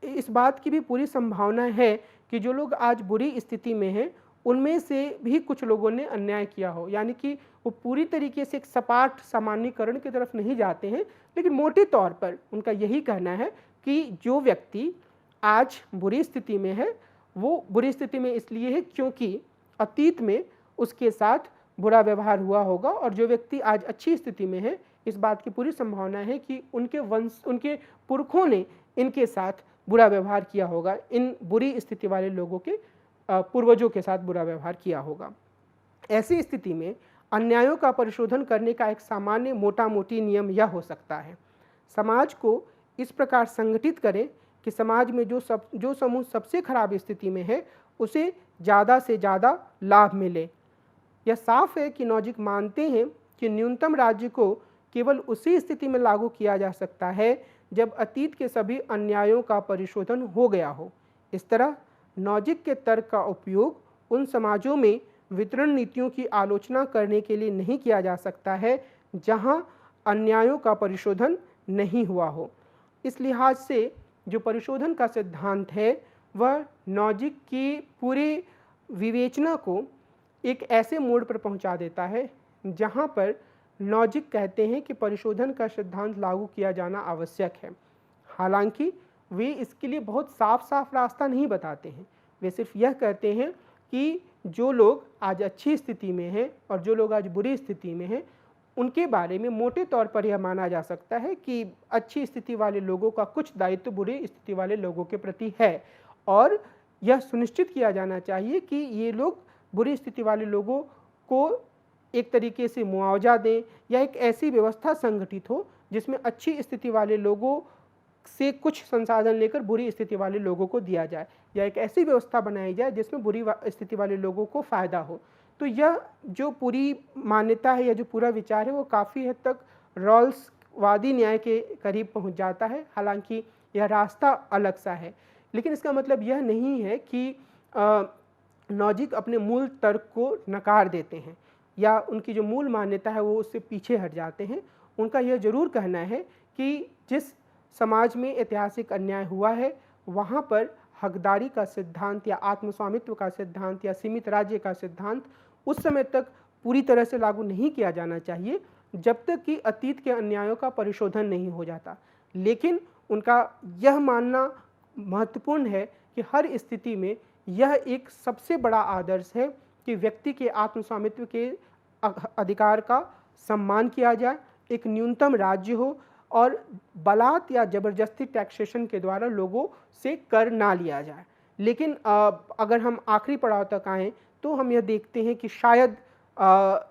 इस बात की भी पूरी संभावना है कि जो लोग आज बुरी स्थिति में हैं उनमें से भी कुछ लोगों ने अन्याय किया हो, यानी कि वो पूरी तरीके से एक सपाट सामान्यीकरण की तरफ नहीं जाते हैं, लेकिन मोटे तौर पर उनका यही कहना है कि जो व्यक्ति आज बुरी स्थिति में है वो बुरी स्थिति में इसलिए है क्योंकि अतीत में उसके साथ बुरा व्यवहार हुआ होगा, और जो व्यक्ति आज अच्छी स्थिति में है इस बात की पूरी संभावना है कि उनके पुरखों ने इनके साथ बुरा व्यवहार किया होगा, इन बुरी स्थिति वाले लोगों के पूर्वजों के साथ बुरा व्यवहार किया होगा। ऐसी स्थिति में अन्यायों का परिशोधन करने का एक सामान्य मोटा मोटी नियम यह हो सकता है, समाज को इस प्रकार संगठित करें कि समाज में जो समूह सबसे खराब स्थिति में है उसे ज़्यादा से ज़्यादा लाभ मिले। यह साफ है कि नॉजिक मानते हैं कि न्यूनतम राज्य को केवल उसी स्थिति में लागू किया जा सकता है जब अतीत के सभी अन्यायों का परिशोधन हो गया हो। इस तरह नॉजिक के तर्क का उपयोग उन समाजों में वितरण नीतियों की आलोचना करने के लिए नहीं किया जा सकता है जहां अन्यायों का परिशोधन नहीं हुआ हो। इस लिहाज से जो परिशोधन का सिद्धांत है वह नॉजिक की पूरी विवेचना को एक ऐसे मोड़ पर पहुंचा देता है जहां पर नॉजिक कहते हैं कि परिशोधन का सिद्धांत लागू किया जाना आवश्यक है। हालांकि वे इसके लिए बहुत साफ साफ रास्ता नहीं बताते हैं, वे सिर्फ यह कहते हैं कि जो लोग आज अच्छी स्थिति में हैं और जो लोग आज बुरी स्थिति में हैं उनके बारे में मोटे तौर पर यह माना जा सकता है कि अच्छी स्थिति वाले लोगों का कुछ दायित्व बुरी स्थिति वाले लोगों के प्रति है, और यह सुनिश्चित किया जाना चाहिए कि ये लोग बुरी स्थिति वाले लोगों को एक तरीके से मुआवजा दें या एक ऐसी व्यवस्था संगठित हो जिसमें अच्छी स्थिति वाले लोगों से कुछ संसाधन लेकर बुरी स्थिति वाले लोगों को दिया जाए, या एक ऐसी व्यवस्था बनाई जाए जिसमें बुरी स्थिति वाले लोगों को फ़ायदा हो। तो यह जो पूरी मान्यता है या जो पूरा विचार है वो काफ़ी हद तक रॉल्सवादी न्याय के करीब पहुंच जाता है। हालांकि यह रास्ता अलग सा है, लेकिन इसका मतलब यह नहीं है कि नॉजिक अपने मूल तर्क को नकार देते हैं या उनकी जो मूल मान्यता है वो उससे पीछे हट जाते हैं। उनका यह जरूर कहना है कि जिस समाज में ऐतिहासिक अन्याय हुआ है वहाँ पर हकदारी का सिद्धांत या आत्मस्वामित्व का सिद्धांत या सीमित राज्य का सिद्धांत उस समय तक पूरी तरह से लागू नहीं किया जाना चाहिए जब तक कि अतीत के अन्यायों का परिशोधन नहीं हो जाता। लेकिन उनका यह मानना महत्वपूर्ण है कि हर स्थिति में यह एक सबसे बड़ा आदर्श है कि व्यक्ति के आत्मस्वामित्व के अधिकार का सम्मान किया जाए, एक न्यूनतम राज्य हो और बलात् या ज़बरदस्ती टैक्सेशन के द्वारा लोगों से कर ना लिया जाए। लेकिन अगर हम आखिरी पड़ाव तक आएँ तो हम यह देखते हैं कि शायद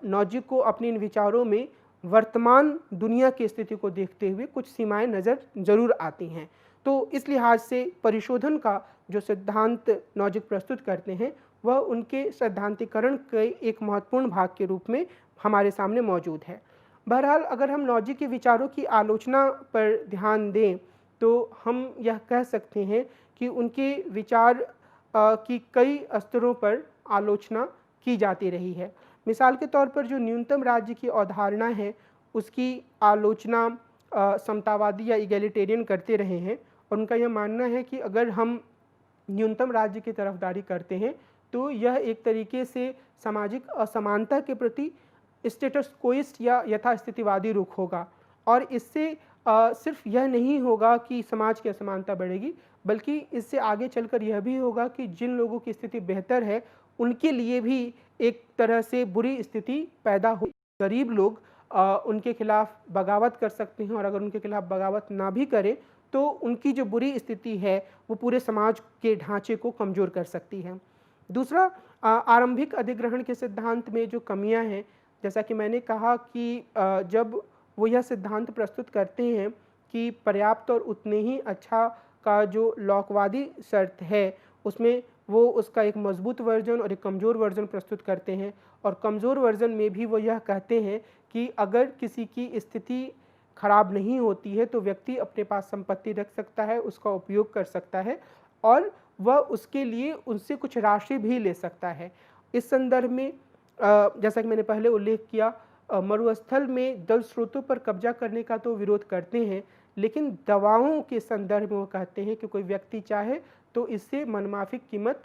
नॉजिक को अपने इन विचारों में वर्तमान दुनिया की स्थिति को देखते हुए कुछ सीमाएं नज़र ज़रूर आती हैं। तो इस लिहाज से परिशोधन का जो सिद्धांत नॉजिक प्रस्तुत करते हैं वह उनके सैद्धांतिकरण के एक महत्वपूर्ण भाग के रूप में हमारे सामने मौजूद है। बहरहाल अगर हम नॉजिक के विचारों की आलोचना पर ध्यान दें तो हम यह कह सकते हैं कि उनके विचार की कई स्तरों पर आलोचना की जाती रही है। मिसाल के तौर पर जो न्यूनतम राज्य की अवधारणा है उसकी आलोचना समतावादी या इगैलिटेरियन करते रहे हैं, और उनका यह मानना है कि अगर हम न्यूनतम राज्य की तरफदारी करते हैं तो यह एक तरीके से सामाजिक असमानता के प्रति स्टेटस कोइस्ट या यथास्थितिवादी रुख होगा, और इससे सिर्फ यह नहीं होगा कि समाज की असमानता बढ़ेगी बल्कि इससे आगे चलकर यह भी होगा कि जिन लोगों की स्थिति बेहतर है उनके लिए भी एक तरह से बुरी स्थिति पैदा हो। गरीब लोग उनके खिलाफ बगावत कर सकते हैं, और अगर उनके खिलाफ बगावत ना भी करें तो उनकी जो बुरी स्थिति है वो पूरे समाज के ढांचे को कमज़ोर कर सकती है। दूसरा, आरंभिक अधिग्रहण के सिद्धांत में जो कमियां हैं, जैसा कि मैंने कहा कि जब वो यह सिद्धांत प्रस्तुत करते हैं कि पर्याप्त और उतने ही अच्छा का जो लौकवादी शर्त है, उसमें वो उसका एक मजबूत वर्जन और एक कमज़ोर वर्जन प्रस्तुत करते हैं, और कमज़ोर वर्जन में भी वो यह कहते हैं कि अगर किसी की स्थिति खराब नहीं होती है तो व्यक्ति अपने पास संपत्ति रख सकता है, उसका उपयोग कर सकता है, और वह उसके लिए उनसे कुछ राशि भी ले सकता है। इस संदर्भ में जैसा कि मैंने पहले उल्लेख किया, मरुस्थल में जल स्रोतों पर कब्जा करने का तो विरोध करते हैं, लेकिन दवाओं के संदर्भ में वो कहते हैं कि कोई व्यक्ति चाहे तो इससे मनमाफिक कीमत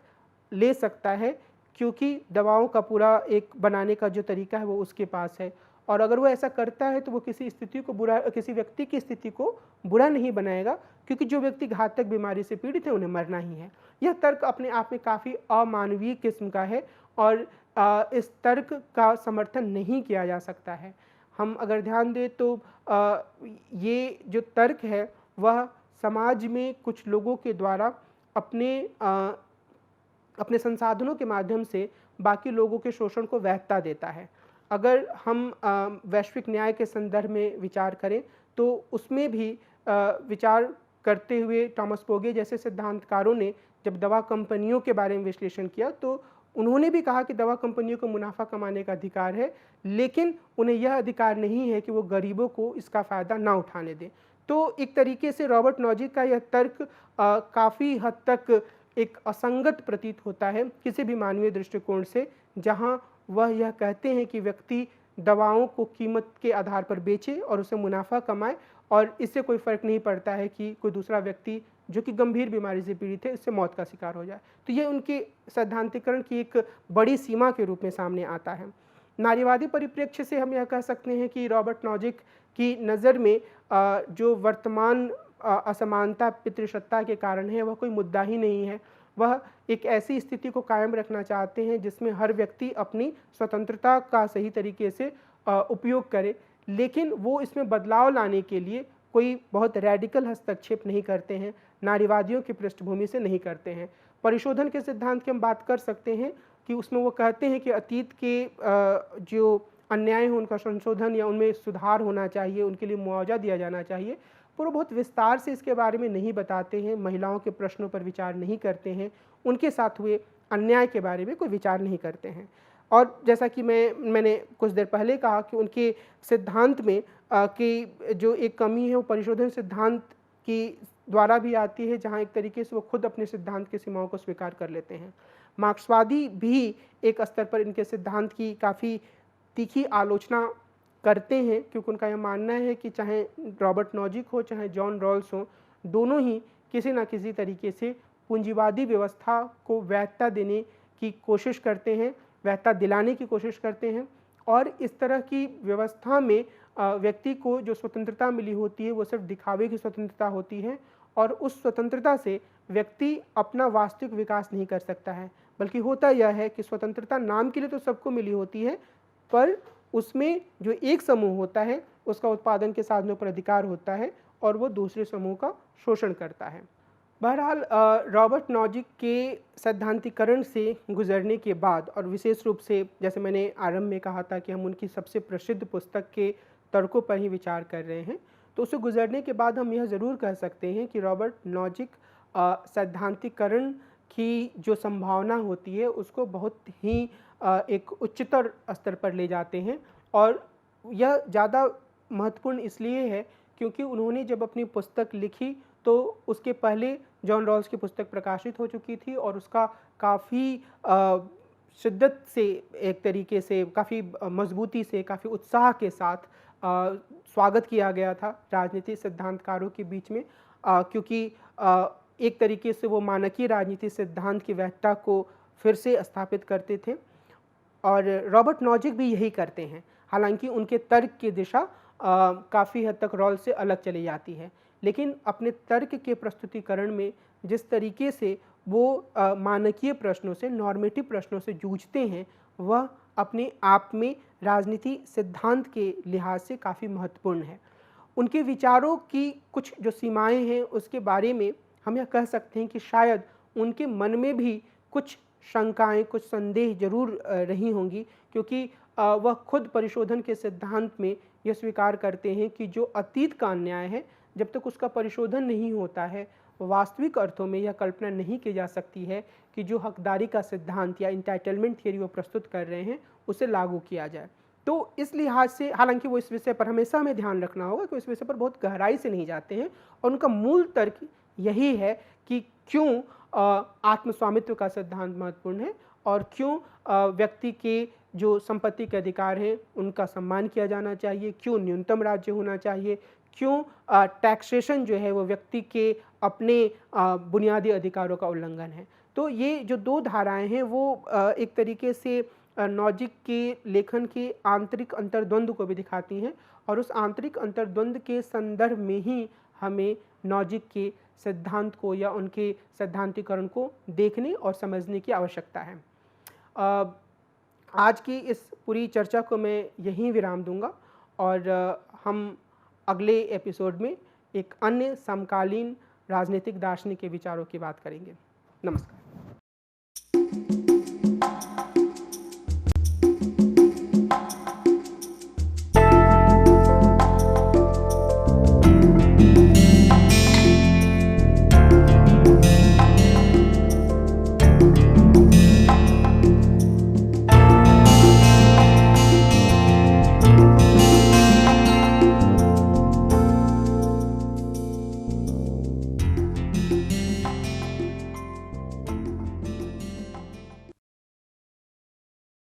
ले सकता है, क्योंकि दवाओं का पूरा एक बनाने का जो तरीका है वो उसके पास है, और अगर वो ऐसा करता है तो वो किसी व्यक्ति की स्थिति को बुरा नहीं बनाएगा, क्योंकि जो व्यक्ति घातक बीमारी से पीड़ित है उन्हें मरना ही है। यह तर्क अपने आप में काफ़ी अमानवीय किस्म का है, और इस तर्क का समर्थन नहीं किया जा सकता है। हम अगर ध्यान दें तो ये जो तर्क है वह समाज में कुछ लोगों के द्वारा अपने संसाधनों के माध्यम से बाकी लोगों के शोषण को वैधता देता है। अगर हम वैश्विक न्याय के संदर्भ में विचार करें तो उसमें भी विचार करते हुए टॉमस पोगे जैसे सिद्धांतकारों ने जब दवा कंपनियों के बारे में विश्लेषण किया तो उन्होंने भी कहा कि दवा कंपनियों को मुनाफा कमाने का अधिकार है, लेकिन उन्हें यह अधिकार नहीं है कि वो गरीबों को इसका फ़ायदा ना उठाने दें। तो एक तरीके से रॉबर्ट नॉजिक का यह तर्क काफ़ी हद तक एक असंगत प्रतीत होता है किसी भी मानवीय दृष्टिकोण से, जहाँ वह यह कहते हैं कि व्यक्ति दवाओं को कीमत के आधार पर बेचे और उसे मुनाफा कमाए, और इससे कोई फ़र्क नहीं पड़ता है कि कोई दूसरा व्यक्ति जो कि गंभीर बीमारी से पीड़ित है इससे मौत का शिकार हो जाए। तो ये उनके सैद्धांतिकरण की एक बड़ी सीमा के रूप में सामने आता है। नारीवादी परिप्रेक्ष्य से हम यह कह सकते हैं कि रॉबर्ट नॉजिक की नज़र में जो वर्तमान असमानता पितृसत्ता के कारण है वह कोई मुद्दा ही नहीं है। वह एक ऐसी स्थिति को कायम रखना चाहते हैं जिसमें हर व्यक्ति अपनी स्वतंत्रता का सही तरीके से उपयोग करे, लेकिन वो इसमें बदलाव लाने के लिए कोई बहुत रैडिकल हस्तक्षेप नहीं करते हैं, नारीवादियों की पृष्ठभूमि से नहीं करते हैं। परिशोधन के सिद्धांत की हम बात कर सकते हैं कि उसमें वो कहते हैं कि अतीत के जो अन्याय हैं उनका संशोधन या उनमें सुधार होना चाहिए, उनके लिए मुआवजा दिया जाना चाहिए, पर वो बहुत विस्तार से इसके बारे में नहीं बताते हैं, महिलाओं के प्रश्नों पर विचार नहीं करते हैं, उनके साथ हुए अन्याय के बारे में कोई विचार नहीं करते हैं। और जैसा कि मैंने कुछ देर पहले कहा कि उनके सिद्धांत में कि जो एक कमी है वो परिशोधन सिद्धांत की द्वारा भी आती है, जहाँ एक तरीके से वो खुद अपने सिद्धांत की सीमाओं को स्वीकार कर लेते हैं। मार्क्सवादी भी एक स्तर पर इनके सिद्धांत की काफ़ी तीखी आलोचना करते हैं, क्योंकि उनका यह मानना है कि चाहे रॉबर्ट नॉजिक हो चाहे जॉन रॉल्स हो, दोनों ही किसी न किसी तरीके से पूंजीवादी व्यवस्था को वैधता देने की कोशिश करते हैं, वैधता दिलाने की कोशिश करते हैं, और इस तरह की व्यवस्था में व्यक्ति को जो स्वतंत्रता मिली होती है वो सिर्फ दिखावे की स्वतंत्रता होती है, और उस स्वतंत्रता से व्यक्ति अपना वास्तविक विकास नहीं कर सकता है। बल्कि होता यह है कि स्वतंत्रता नाम के लिए तो सबको मिली होती है, पर उसमें जो एक समूह होता है उसका उत्पादन के साधनों पर अधिकार होता है और वो दूसरे समूह का शोषण करता है। बहरहाल रॉबर्ट नॉजिक के सैद्धांतिकरण से गुजरने के बाद, और विशेष रूप से जैसे मैंने आरंभ में कहा था कि हम उनकी सबसे प्रसिद्ध पुस्तक के तर्कों पर ही विचार कर रहे हैं, तो उसे गुजरने के बाद हम यह ज़रूर कह सकते हैं कि रॉबर्ट नॉजिक सैद्धांतिकरण की जो संभावना होती है उसको बहुत ही एक उच्चतर स्तर पर ले जाते हैं, और यह ज़्यादा महत्वपूर्ण इसलिए है क्योंकि उन्होंने जब अपनी पुस्तक लिखी तो उसके पहले जॉन रॉल्स की पुस्तक प्रकाशित हो चुकी थी, और उसका काफ़ी शिद्दत से, एक तरीके से काफ़ी मजबूती से, काफ़ी उत्साह के साथ स्वागत किया गया था राजनीतिक सिद्धांतकारों के बीच में, क्योंकि एक तरीके से वो मानकीय राजनीतिक सिद्धांत की वैधता को फिर से स्थापित करते थे, और रॉबर्ट नॉजिक भी यही करते हैं। हालांकि उनके तर्क की दिशा काफ़ी हद तक रॉल्स से अलग चली जाती है, लेकिन अपने तर्क के प्रस्तुतिकरण में जिस तरीके से वो मानकीय प्रश्नों से, नॉर्मेटिव प्रश्नों से जूझते हैं, वह अपने आप में राजनीति सिद्धांत के लिहाज से काफ़ी महत्वपूर्ण है। उनके विचारों की कुछ जो सीमाएँ हैं उसके बारे में हम यह कह सकते हैं कि शायद उनके मन में भी कुछ शंकाएँ, कुछ संदेह ज़रूर रही होंगी, क्योंकि वह खुद परिशोधन के सिद्धांत में यह स्वीकार करते हैं कि जो अतीत का अन्याय है, जब तक उसका परिशोधन नहीं होता है, वास्तविक अर्थों में यह कल्पना नहीं की जा सकती है कि जो हकदारी का सिद्धांत या एंटाइटलमेंट थियरी वो प्रस्तुत कर रहे हैं, उसे लागू किया जाए। तो इस लिहाज से हालाँकि वो इस विषय पर हमेशा हमें ध्यान रखना होगा कि इस विषय पर बहुत गहराई से नहीं जाते हैं, और उनका मूल तर्क यही है कि क्यों आत्मस्वामित्व का सिद्धांत महत्वपूर्ण है और क्यों व्यक्ति के जो संपत्ति के अधिकार हैं उनका सम्मान किया जाना चाहिए, क्यों न्यूनतम राज्य होना चाहिए, क्यों टैक्सेशन जो है वो व्यक्ति के अपने बुनियादी अधिकारों का उल्लंघन है। तो ये जो दो धाराएं हैं वो एक तरीके से नॉजिक के लेखन के आंतरिक अंतर्द्वंद को भी दिखाती हैं, और उस आंतरिक अंतर्द्वंद के संदर्भ में ही हमें नॉजिक के सिद्धांत को या उनके सैद्धांतिकरण को देखने और समझने की आवश्यकता है। आज की इस पूरी चर्चा को मैं यहीं विराम दूंगा, और हम अगले एपिसोड में एक अन्य समकालीन राजनीतिक दार्शनिक के विचारों की बात करेंगे। नमस्कार।